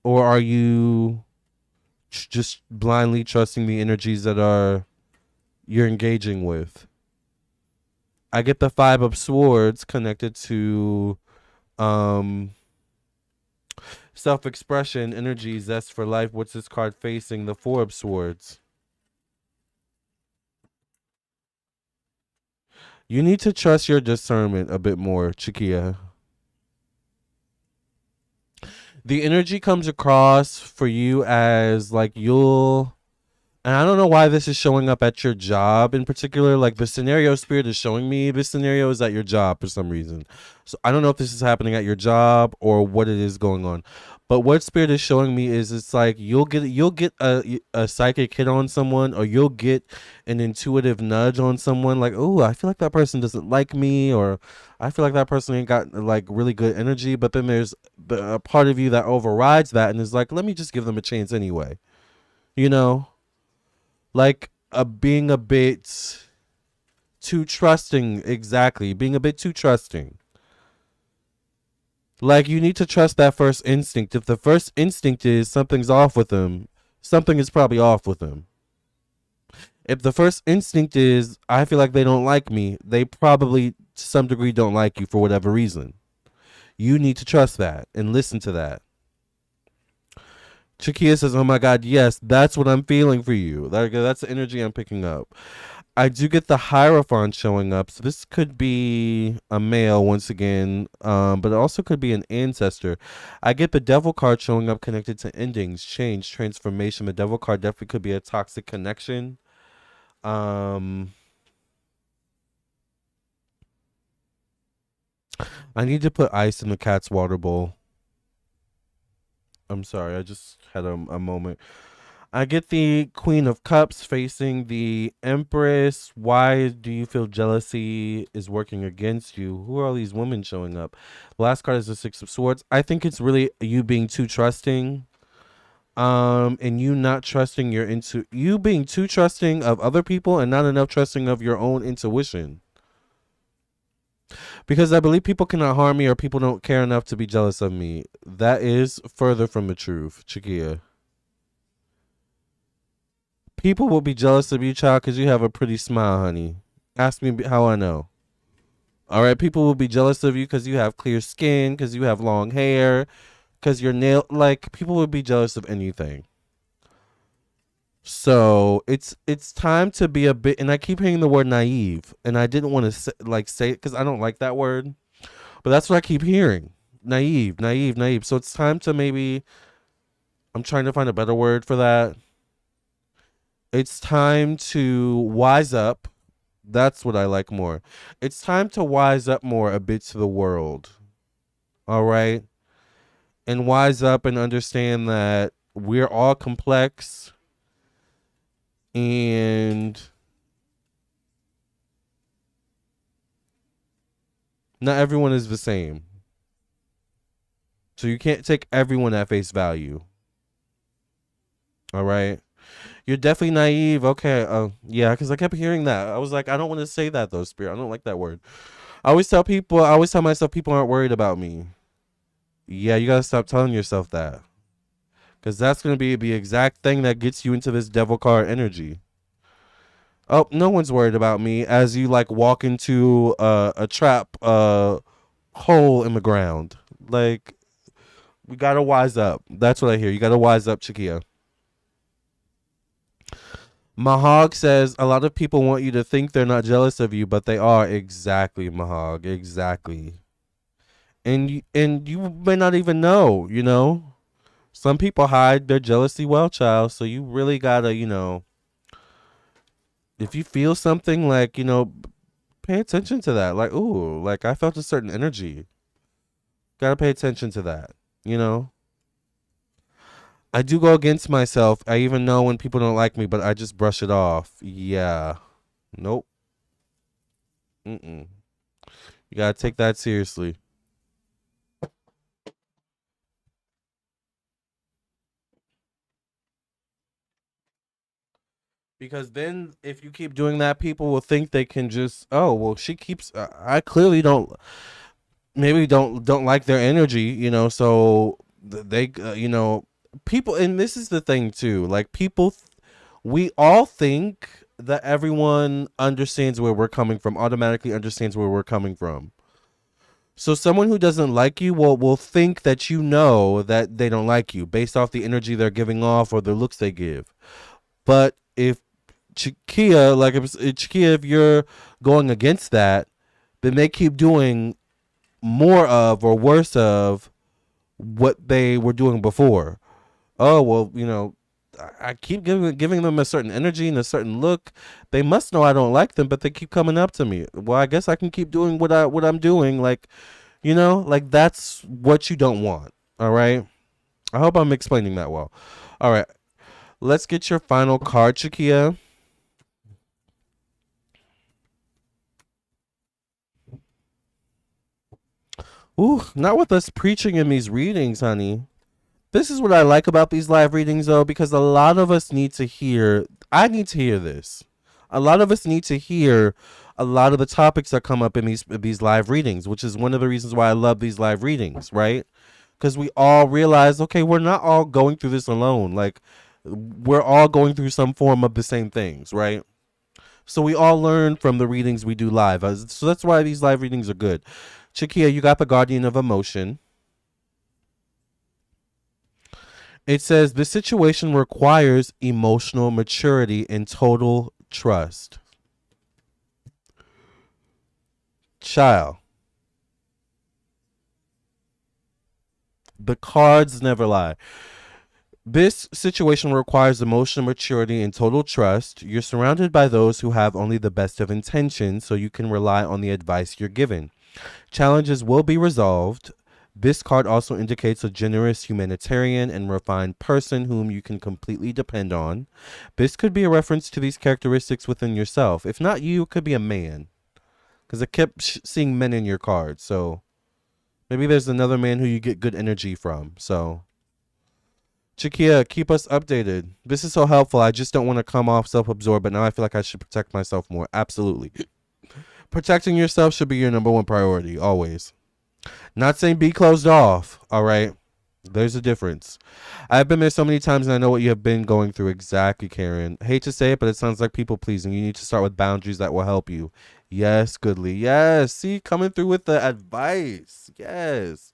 S1: Or are you just blindly trusting the energies that are you're engaging with? I get the Five of Swords connected to Self-expression, energy, zest for life. What's this card facing? The Four of Swords. You need to trust your discernment a bit more, Chikia. The energy comes across for you as like you'll, and I don't know why this is showing up at your job in particular. Like the scenario spirit is showing me this scenario is at your job for some reason. So I don't know if this is happening at your job or what it is going on. But what spirit is showing me is it's like you'll get a psychic hit on someone, or you'll get an intuitive nudge on someone like, oh, I feel like that person doesn't like me, or I feel like that person ain't got like really good energy. But then there's a part of you that overrides that and is like, let me just give them a chance anyway. You know? Like being a bit too trusting. Exactly, being a bit too trusting. Like you need to trust that first instinct. If the first instinct is something's off with them, something is probably off with them. If the first instinct is I feel like they don't like me, they probably to some degree don't like you for whatever reason. You need to trust that and listen to that. Chakia says, oh my God, yes, that's what I'm feeling for you. That's the energy I'm picking up. I do get the Hierophant showing up. So this could be a male once again, but it also could be an ancestor. I get the Devil card showing up connected to endings, change, transformation. The Devil card definitely could be a toxic connection. I need to put ice in the cat's water bowl. I'm sorry, I just had a moment. I get the Queen of Cups facing the Empress. Why do you feel jealousy is working against you? Who are all these women showing up? The last card is the Six of Swords. I think it's really you being too trusting. And you not trusting you being too trusting of other people and not enough trusting of your own intuition. Because I believe people cannot harm me or people don't care enough to be jealous of me. That is further from the truth, Chikia. People will be jealous of you, child, because you have a pretty smile, honey. Ask me how I know. All right, people will be jealous of you because you have clear skin, because you have long hair, because your nail, like people would be jealous of anything. So it's time to be a bit, and I keep hearing the word naive, and I didn't want to say it because I don't like that word, but that's what I keep hearing. Naive, naive, naive. So it's time to maybe, I'm trying to find a better word for that. It's time to wise up. That's what I like more. It's time to wise up more a bit to the world. All right? And wise up and understand that we're all complex and not everyone is the same. So you can't take everyone at face value. All right? You're definitely naive. Okay. Yeah, because I kept hearing that. I was like, I don't want to say that though, Spirit. I don't like that word. I always tell myself people aren't worried about me. Yeah, you gotta stop telling yourself that. Because that's gonna be the exact thing that gets you into this devil card energy. Oh, no one's worried about me as you like walk into a trap hole in the ground. Like, we gotta wise up. That's what I hear. You gotta wise up, Chikia. Mahog says a lot of people want you to think they're not jealous of you, but they are. Exactly, Mahog. Exactly. And you may not even know, you know? Some people hide their jealousy well, child. So you really gotta, if you feel something like, pay attention to that. Like, ooh, like I felt a certain energy. Gotta pay attention to that, you know? I do go against myself. I even know when people don't like me, but I just brush it off. Yeah. Nope. Mm-mm. You gotta take that seriously. Because then if you keep doing that, people will think they can just, oh, well, she keeps, I clearly don't like their energy, so they, people, and this is the thing too, like people, we all think that everyone understands where we're coming from, automatically understands where we're coming from. So someone who doesn't like you will think that you know that they don't like you based off the energy they're giving off or the looks they give. But if Chikia, like if Chikia, if you're going against that, then they keep doing more of or worse of what they were doing before. Oh well, I keep giving them a certain energy and a certain look. They must know I don't like them, but they keep coming up to me. Well, I guess I can keep doing what I'm doing. Like, like that's what you don't want. All right. I hope I'm explaining that well. All right. Let's get your final card, Chikia. Ooh, not with us preaching in these readings, honey. This is what I like about these live readings, though, because a lot of us need to hear. I need to hear this. A lot of us need to hear a lot of the topics that come up in these live readings, which is one of the reasons why I love these live readings, right? Because we all realize, okay, we're not all going through this alone. Like, we're all going through some form of the same things, right? So we all learn from the readings we do live. So that's why these live readings are good. Chikia, you got the Guardian of Emotion. It says the situation requires emotional maturity and total trust. Child, the cards never lie. This situation requires emotional maturity and total trust. You're surrounded by those who have only the best of intentions, so you can rely on the advice you're given. Challenges will be resolved. This card also indicates a generous humanitarian and refined person whom you can completely depend on. This could be a reference to these characteristics within yourself. If not you, it could be a man. Because I kept seeing men in your cards. So maybe there's another man who you get good energy from. So, Chikia, keep us updated. This is so helpful. I just don't want to come off self-absorbed, but now I feel like I should protect myself more. Absolutely. Protecting yourself should be your number one priority, always. Not saying be closed off, all right? There's a difference. I've been there so many times and I know what you have been going through. Exactly, Karen. Hate to say it, but it sounds like people pleasing. You need to start with boundaries that will help you. Yes, Goodly. Yes. See, coming through with the advice. Yes.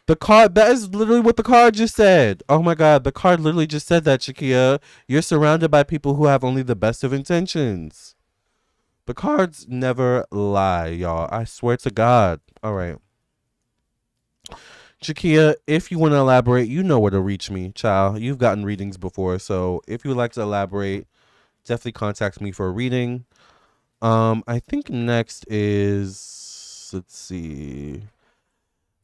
S1: The card, that is literally what the card just said. Oh my God, the card literally just said that, Shakia. You're surrounded by people who have only the best of intentions. The cards never lie, y'all. I swear to God. All right. Shakia, if you want to elaborate, you know where to reach me, child. You've gotten readings before, so if you would like to elaborate, definitely contact me for a reading. I think next is, let's see.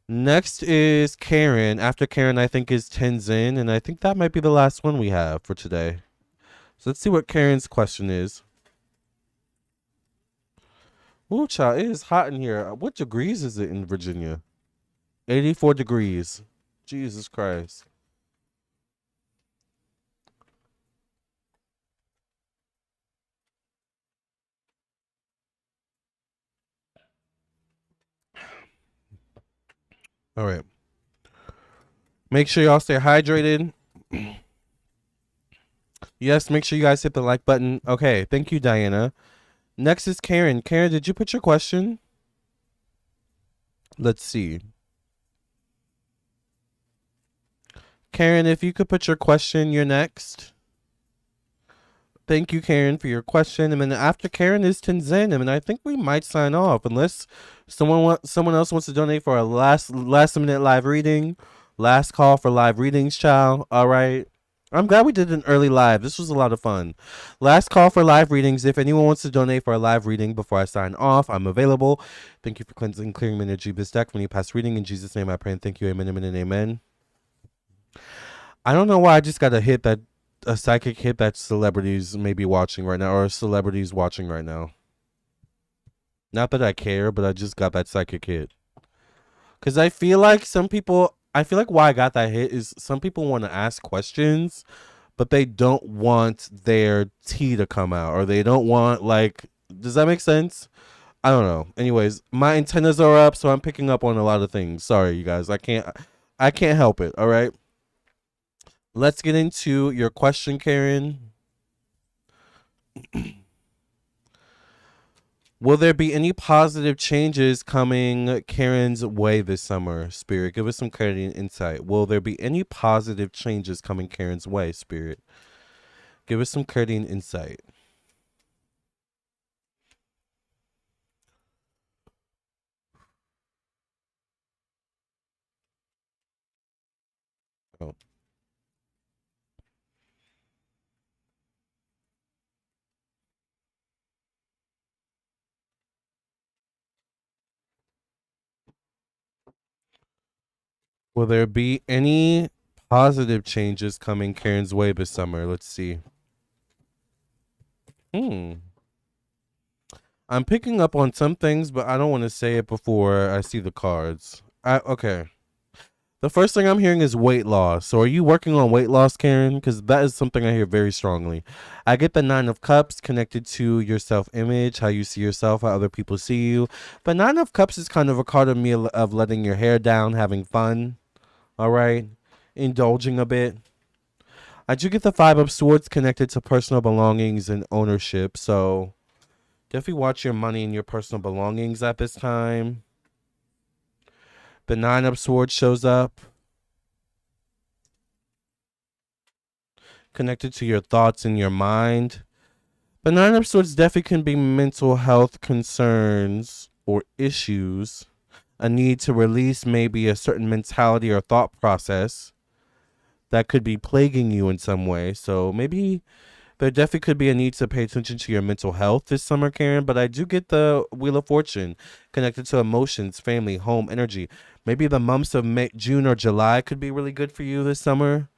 S1: Next is Karen. After Karen, I think is Tenzin, and I think that might be the last one we have for today. So let's see what Karen's question is. Ooh, child, it is hot in here. What degrees is it in Virginia? 84 degrees. Jesus Christ. All right. Make sure y'all stay hydrated. Yes, make sure you guys hit the like button. Okay, thank you, Diana. Next is Karen. Karen, did you put your question? Let's see. Karen, if you could put your question, you're next. Thank you, Karen, for your question. And then after Karen is Tenzin. And I think we might sign off unless someone else wants to donate for a last minute live reading. Last call for live readings, child. All right. I'm glad we did an early live. This was a lot of fun. Last call for live readings. If anyone wants to donate for a live reading before I sign off, I'm available. Thank you for cleansing, clearing my energy this deck when you pass reading. In Jesus' name I pray and thank you. Amen, amen, and amen. I don't know why I just got a psychic hit that celebrities may be watching right now, or celebrities watching right now. Not that I care, but I just got that psychic hit. Because I feel like why I got that hit is some people want to ask questions, but they don't want their tea to come out, or they don't want, like, does that make sense? I don't know. Anyways, my antennas are up, so I'm picking up on a lot of things. Sorry, you guys. I can't help it, all right? Let's get into your question, Karen. Will there be any positive changes coming Karen's way this summer, Spirit? Give us some clarity and insight. Will there be any positive changes coming Karen's way, Spirit? Give us some clarity and insight. Oh. Will there be any positive changes coming Karen's way this summer? Let's see. Hmm. I'm picking up on some things, but I don't want to say it before I see the cards. Okay. The first thing I'm hearing is weight loss. So are you working on weight loss, Karen? Because that is something I hear very strongly. I get the Nine of Cups connected to your self-image, how you see yourself, how other people see you. The Nine of Cups is kind of a card of me of letting your hair down, having fun. All right. Indulging a bit. I do get the Five of Swords connected to personal belongings and ownership. So definitely watch your money and your personal belongings at this time. The Nine of Swords shows up, connected to your thoughts and your mind. The Nine of Swords definitely can be mental health concerns or issues, a need to release maybe a certain mentality or thought process that could be plaguing you in some way. So maybe there definitely could be a need to pay attention to your mental health this summer, Karen. But I do get the Wheel of Fortune connected to emotions, family, home, energy. Maybe the months of May, June, or July could be really good for you this summer.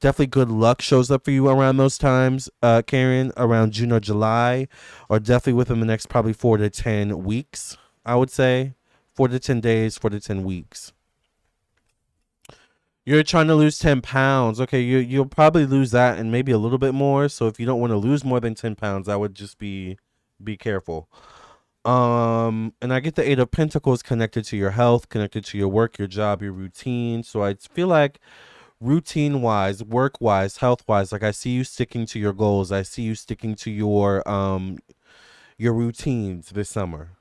S1: Definitely good luck shows up for you around those times, Karen, around June or July, or definitely within the next probably 4 to 10 weeks, I would say. 4 to 10 days, 4 to 10 weeks. You're trying to lose 10 pounds. Okay, you'll probably lose that and maybe a little bit more. So if you don't want to lose more than 10 pounds, I would just be careful. And I get the Eight of Pentacles connected to your health, connected to your work, your job, your routine. So I feel like routine wise, work wise, health wise, like I see you sticking to your goals. I see you sticking to your routines this summer.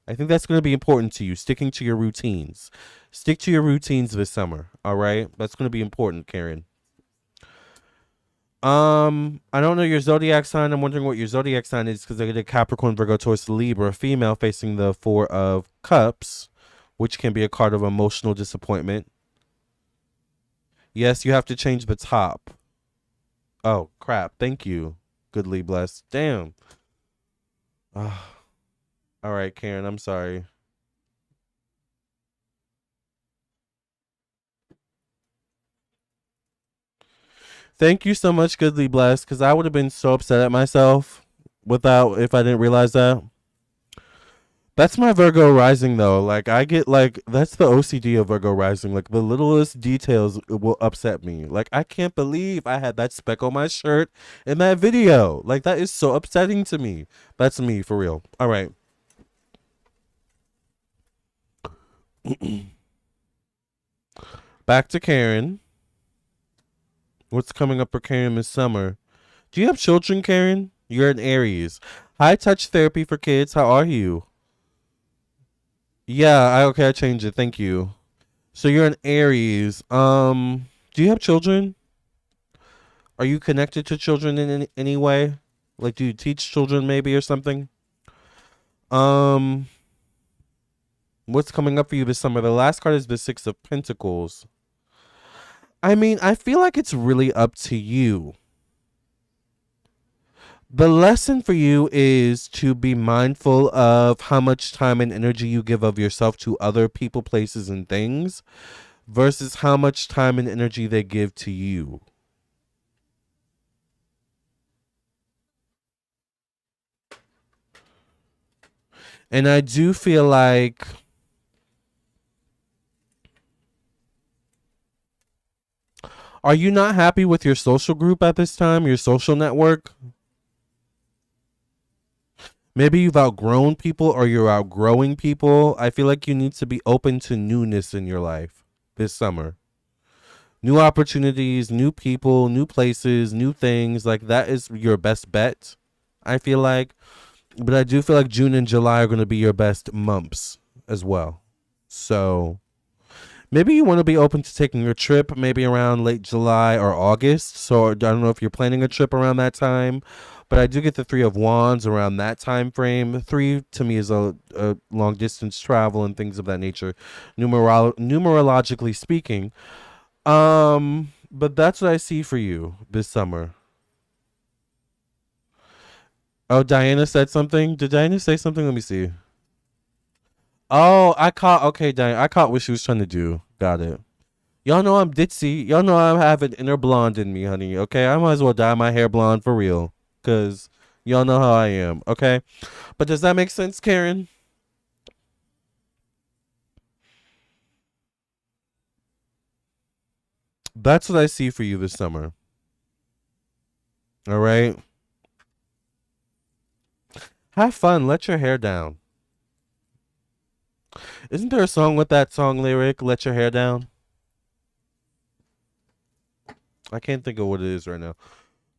S1: I think that's going to be important to you, sticking to your routines. Stick to your routines this summer, all right? That's going to be important, Karen. I don't know your zodiac sign. I'm wondering what your zodiac sign is because I get a Capricorn, Virgo, Taurus, Libra, a female facing the Four of Cups, which can be a card of emotional disappointment. Yes, you have to change the top. Oh, crap. Thank you. Goodly blessed. Damn. Ah, all right, Karen, I'm sorry. Thank you so much, Goodly blessed, because I would have been so upset at myself without if I didn't realize that. That's my Virgo rising though. Like I get like that's the OCD of Virgo rising. Like the littlest details will upset me. Like I can't believe I had that speck on my shirt in that video. Like that is so upsetting to me. That's me for real. All right. Back to Karen. What's coming up for Karen this summer? Do you have children, Karen? You're an Aries. High touch therapy for kids. How are you? Yeah, okay, I changed it. Thank you. So you're an Aries. Do you have children? Are you connected to children in any way? Like, do you teach children maybe or something? Um, what's coming up for you this summer? The last card is the Six of Pentacles. I mean, I feel like it's really up to you. The lesson for you is to be mindful of how much time and energy you give of yourself to other people, places, and things versus how much time and energy they give to you. And I do feel like are you not happy with your social group at this time, your social network? Maybe you've outgrown people or you're outgrowing people. I feel like you need to be open to newness in your life this summer. New opportunities, new people, new places, new things. Like that is your best bet. I feel like But I do feel like June and July are going to be your best months as well. So maybe you want to be open to taking a trip maybe around late July or August. So I don't know if you're planning a trip around that time, but I do get the Three of Wands around that time frame. Three to me is a long distance travel and things of that nature, numerologically speaking. But that's what I see for you this summer. Oh, Diana said something. Did Diana say something? Let me see. Oh, I caught. Okay, Diana, I caught what she was trying to do. Got it. Y'all know I'm ditzy. Y'all know I have an inner blonde in me, honey. Okay, I might as well dye my hair blonde for real, cause y'all know how I am. Okay, but does that make sense, Karen? That's what I see for you this summer. All right, have fun. Let your hair down. Isn't there a song with that song lyric? Let your hair down. I can't think of what it is right now.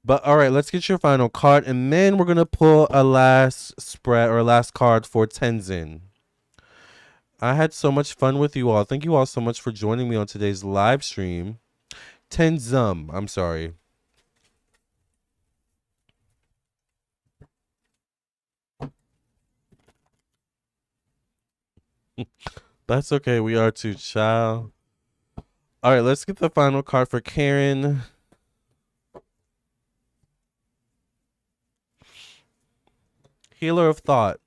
S1: But all right, let's get your final card, and then we're gonna pull a last spread or last card for Tenzin. I had so much fun with you all. Thank you all so much for joining me on today's live stream. Tenzum, I'm sorry. That's okay. We are too, child. All right, let's get the final card for Karen. Healer of Thought.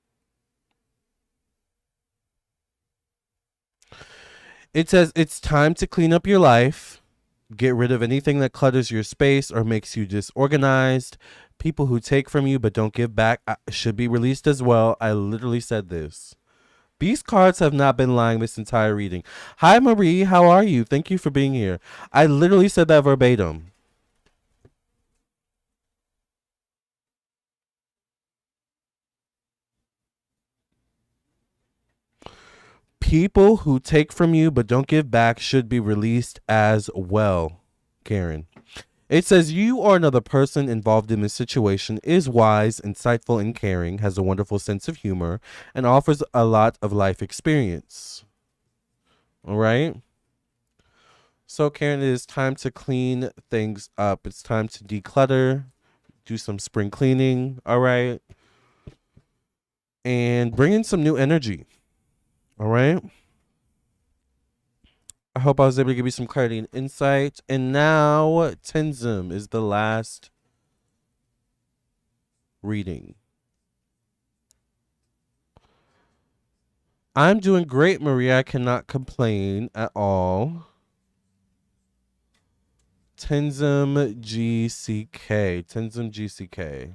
S1: It says it's time to clean up your life. Get rid of anything that clutters your space or makes you disorganized. People who take from you but don't give back should be released as well. I literally said this. These cards have not been lying this entire reading. Hi, Marie. How are you? Thank you for being here. I literally said that verbatim. People who take from you but don't give back should be released as well, Karen. It says you or another person involved in this situation is wise, insightful, and caring, has a wonderful sense of humor, and offers a lot of life experience. All right. So, Karen, it is time to clean things up. It's time to declutter, do some spring cleaning. All right. And bring in some new energy. All right. I hope I was able to give you some clarity and insight. And now, Tenzum is the last reading. I'm doing great, Maria. I cannot complain at all. Tenzum GCK. Tenzum GCK.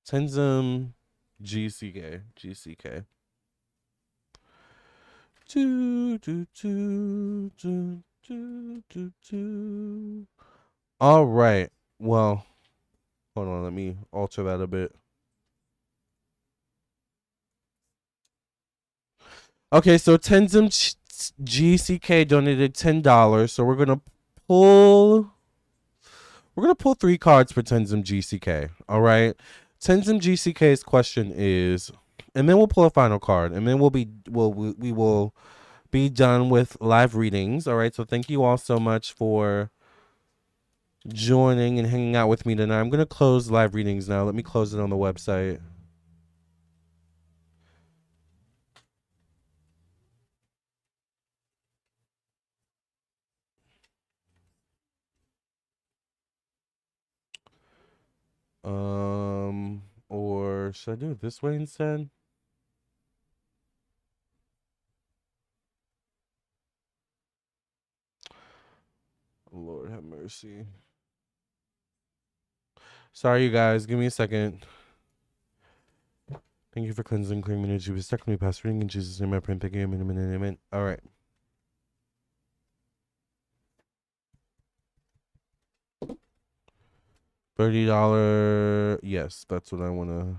S1: Tenzum GCK. GCK. Do, do, do, do, do, do, do. All right. Well, hold on. Let me alter that a bit. Okay, so Tenzum GCK donated $10. So pull we're gonna pull three cards for Tenzum GCK. All right. Tenzum GCK's question is, and then we'll pull a final card, and then we will be done with live readings. All right. So thank you all so much for joining and hanging out with me tonight. I'm gonna close live readings now. Let me close it on the website. Or should I do it this way instead? Lord have mercy. Sorry, you guys. Give me a second. Thank you for cleansing, clearing energy. We stuck me past reading in Jesus' name. I pray and thank you. Amen, amen, amen. All right. $30. Yes, that's what I want to.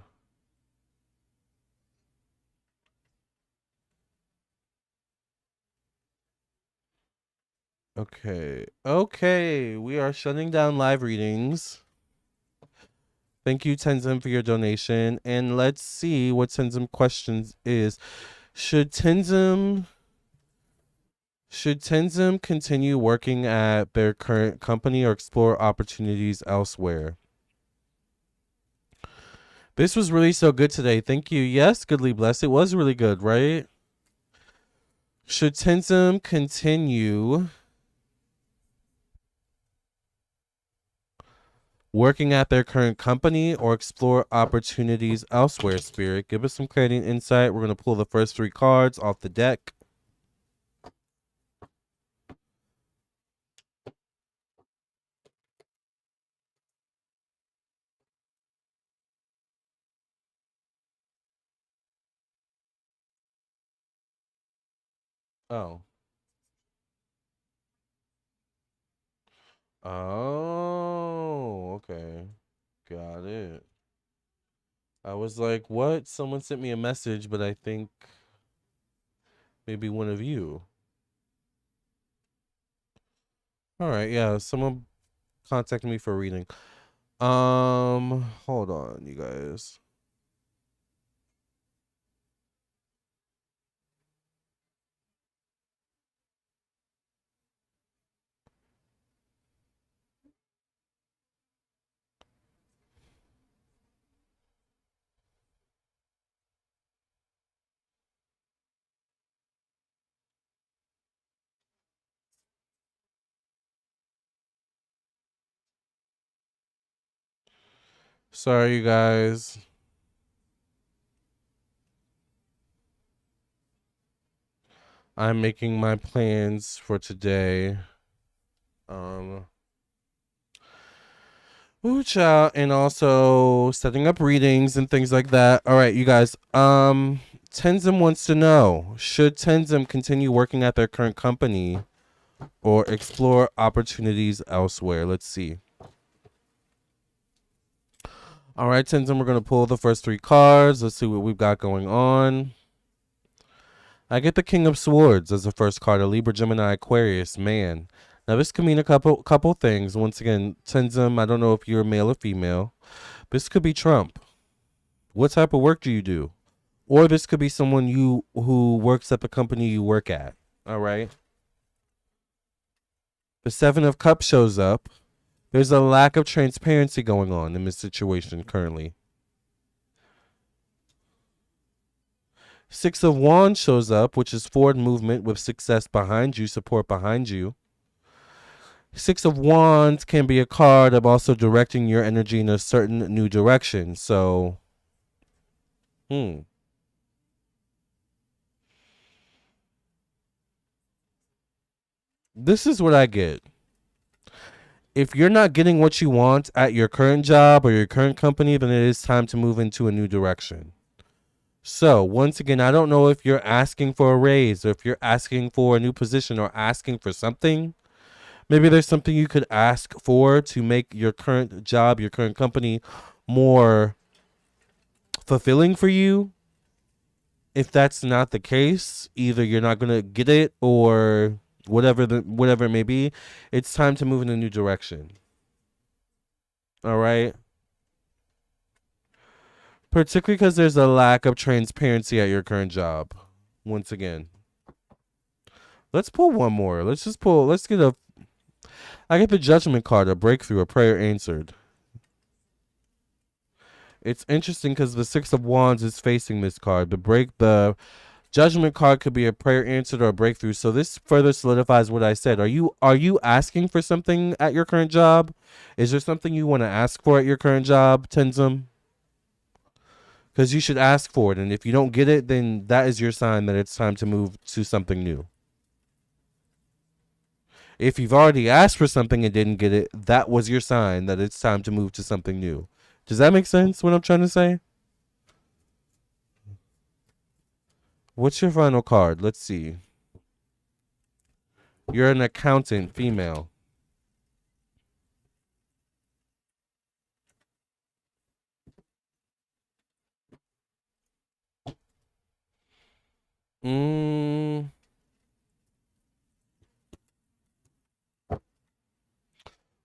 S1: Okay. Okay. We are shutting down live readings. Thank you, Tenzin, for your donation. And let's see what Tenzin questions is. Should Tenzin continue working at their current company or explore opportunities elsewhere? This was really so good today. Thank you. Yes, goodly blessed. It was really good, right? Should Tenzin continue working at their current company or explore opportunities elsewhere, Spirit? Give us some clarity and insight. We're going to pull the first 3 cards off the deck. Oh. Oh, okay. Got it. I was like, what? Someone sent me a message, but I think maybe one of you. All right, yeah, someone contacted me for a reading. Hold on, you guys. Sorry, you guys. I'm making my plans for today. Ooh, child, and also setting up readings and things like that. All right, you guys. Tenzin wants to know: should Tenzin continue working at their current company or explore opportunities elsewhere? Let's see. All right, Tenzin, we're gonna pull the first 3 cards. Let's see what we've got going on. I get the King of Swords as the first card, a Libra, Gemini, Aquarius, man. Now this could mean a couple things. Once again, Tenzin, I don't know if you're male or female. This could be Trump. What type of work do you do? Or this could be someone who works at the company you work at. All right. The 7 of Cups shows up. There's a lack of transparency going on in this situation currently. 6 of Wands shows up, which is forward movement with success behind you, support behind you. 6 of Wands can be a card of also directing your energy in a certain new direction. So, this is what I get. If you're not getting what you want at your current job or your current company, then it is time to move into a new direction. So, once again, I don't know if you're asking for a raise or if you're asking for a new position or asking for something. Maybe there's something you could ask for to make your current job, your current company more fulfilling for you. If that's not the case, either you're not going to get it or whatever it may be, it's time to move in a new direction. All right? Particularly because there's a lack of transparency at your current job. Once again. Let's pull one more. I get the Judgment card, a breakthrough, a prayer answered. It's interesting because the 6 of Wands is facing this card. The Judgment card could be a prayer answered or a breakthrough. So this further solidifies what I said. Are you asking for something at your current job? Is there something you want to ask for at your current job, Tenzin? Because you should ask for it, and if you don't get it, then that is your sign that it's time to move to something new. If you've already asked for something and didn't get it, that was your sign that it's time to move to something new. Does that make sense, what I'm trying to say? What's your final card? Let's see. You're an accountant, female.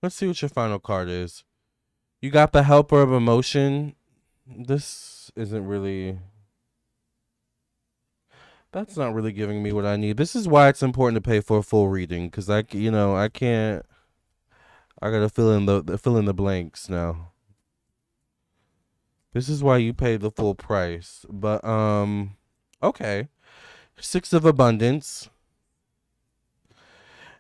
S1: Let's see what your final card is. You got the helper of emotion. This isn't really. That's not really giving me what I need. This is why it's important to pay for a full reading, because I can't. I gotta fill in the blanks now. This is why you pay the full price. But okay. Six of Abundance.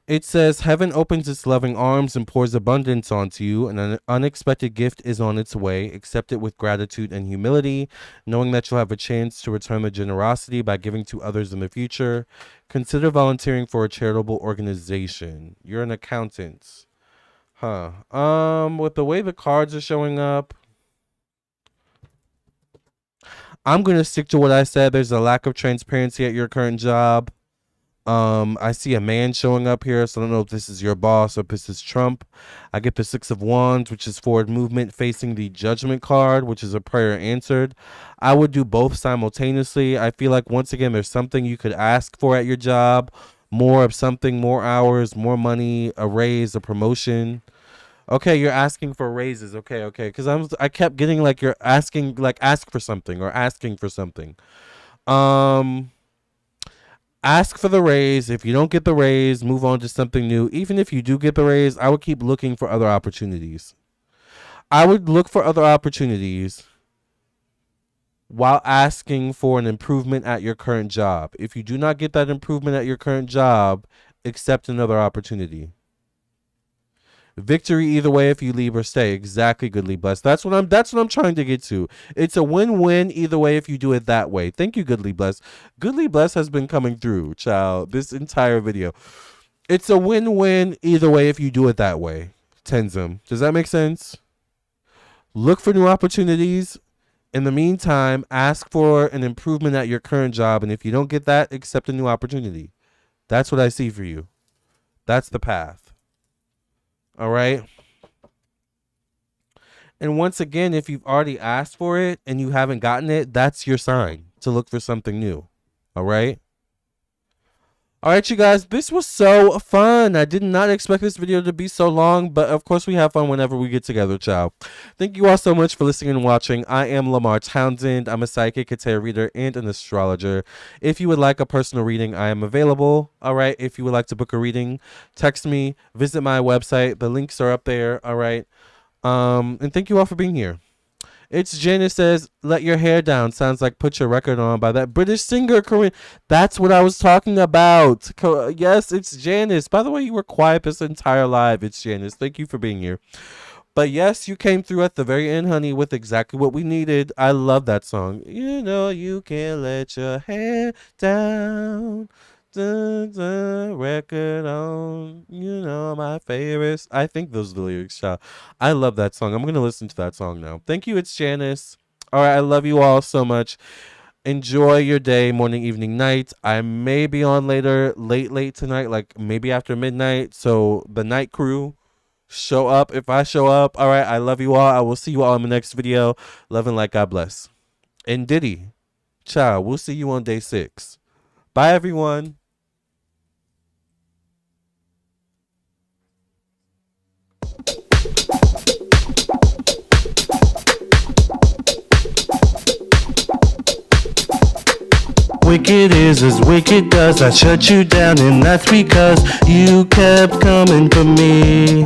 S1: It says, heaven opens its loving arms and pours abundance onto you, and an unexpected gift is on its way. Accept it with gratitude and humility, knowing that you'll have a chance to return the generosity by giving to others in the future. Consider volunteering for a charitable organization. You're an accountant. Huh. With the way the cards are showing up, I'm going to stick to what I said. There's a lack of transparency at your current job. I see a man showing up here, so I don't know if this is your boss or if this is Trump. I get the Six of Wands, which is forward movement, facing the Judgment card, which is a prayer answered. I would do both simultaneously. I feel like, once again, there's something you could ask for at your job. More of something, more hours, more money, a raise, a promotion. Okay, you're asking for raises. Okay. Because I kept getting like you're asking, like, ask for something or asking for something. Ask for the raise. If you don't get the raise, move on to something new. Even if you do get the raise, I would keep looking for other opportunities. I would look for other opportunities while asking for an improvement at your current job. If you do not get that improvement at your current job, accept another opportunity. Victory either way if you leave or stay. Exactly, Goodly Blessed. That's what I'm trying to get to. It's a win-win either way if you do it that way. Thank you, Goodly Blessed. Goodly Blessed has been coming through, child, this entire video. It's a win-win either way if you do it that way. Tenzin. Does that make sense? Look for new opportunities. In the meantime, ask for an improvement at your current job, and if you don't get that, accept a new opportunity. That's what I see for you. That's the path. All right. And once again, if you've already asked for it and you haven't gotten it, that's your sign to look for something new. All right. All right, you guys, this was so fun. I did not expect this video to be so long, but of course we have fun whenever we get together, child. Thank you all so much for listening and watching. I am Lamarr Townsend. I'm a psychic, a tarot reader, and an astrologer. If you would like a personal reading, I am available. All right. If you would like to book a reading, text me, visit my website. The links are up there. All right. And thank you all for being here. It's Janice says, let your hair down. Sounds like Put Your Record On by that British singer, Corinne. That's what I was talking about. Yes, it's Janice. By the way, you were quiet this entire live. It's Janice. Thank you for being here. But yes, you came through at the very end, honey, with exactly what we needed. I love that song. You know you can't let your hair down. Record on, you know, my favorites. I think those are the lyrics, child. I love that song. I'm going to listen to that song now. Thank you. It's Janice. All right. I love you all so much. Enjoy your day, morning, evening, night. I may be on later, late tonight, like maybe after midnight. So the night crew, show up if I show up. All right. I love you all. I will see you all in the next video. Love and light. God bless. And Diddy, child, we'll see you on day 6. Bye, everyone. Wicked is as wicked does. I shut you down, and that's because you kept coming for me.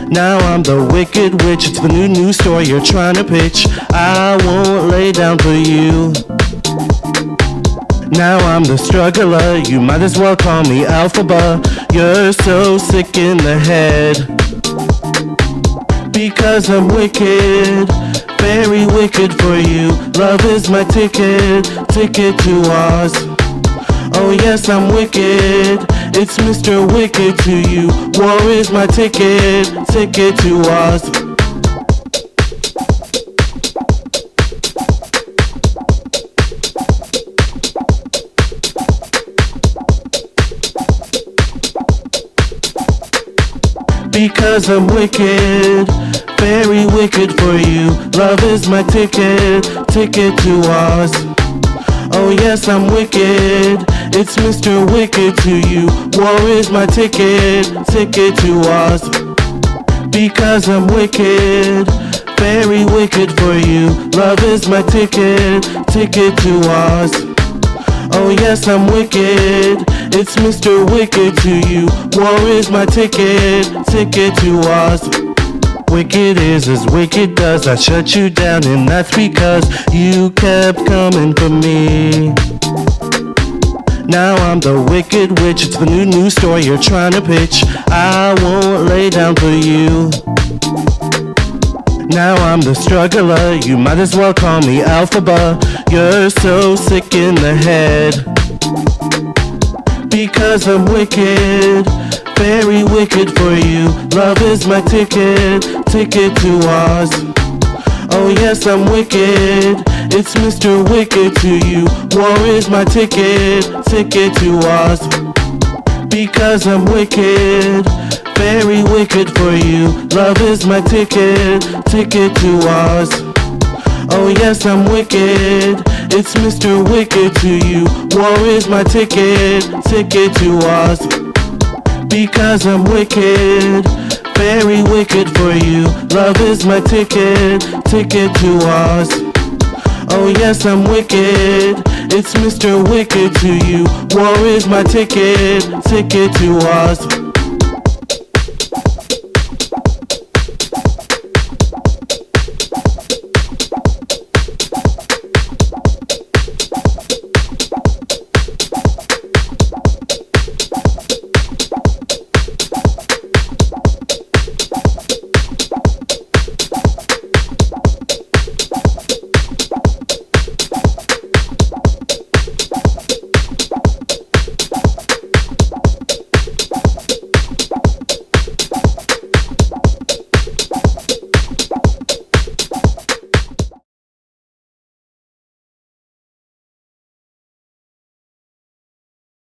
S1: Now I'm the wicked witch. It's the new story you're trying to pitch. I won't lay down for you. Now I'm the struggler. You might as well call me Alphaba. You're so sick in the head because I'm wicked. Very wicked for you. Love is my ticket to Oz. Oh yes, I'm wicked. It's Mr. Wicked to you. War is my ticket to Oz. Because I'm wicked, very wicked for you. Love is my ticket to Oz. Oh yes, I'm wicked. It's Mr. Wicked to you. War is my ticket to Oz. Because I'm wicked, very wicked for you. Love is my ticket, ticket to Oz. Oh yes, I'm wicked, it's Mr. Wicked to you. War is my ticket, ticket to Oz. Wicked is as wicked does. I shut you down and that's because you kept coming for me. Now I'm the wicked witch, it's the new story you're trying to pitch. I won't lay down for you. Now I'm the struggler, you might as well call me Alphaba. You're so sick in the head. Because I'm wicked, very wicked for you. Love is my ticket, ticket to Oz. Oh yes, I'm wicked, it's Mr. Wicked to you. War is my ticket, ticket to Oz. Because I'm wicked, very wicked for you. Love is my ticket, ticket to Oz. Oh yes, I'm wicked, it's Mr. Wicked to you. War is my ticket, ticket to Oz. Because I'm wicked, very wicked for you. Love is my ticket, ticket to Oz. Oh yes, I'm wicked, it's Mr. Wicked to you. War is my ticket, ticket to Oz.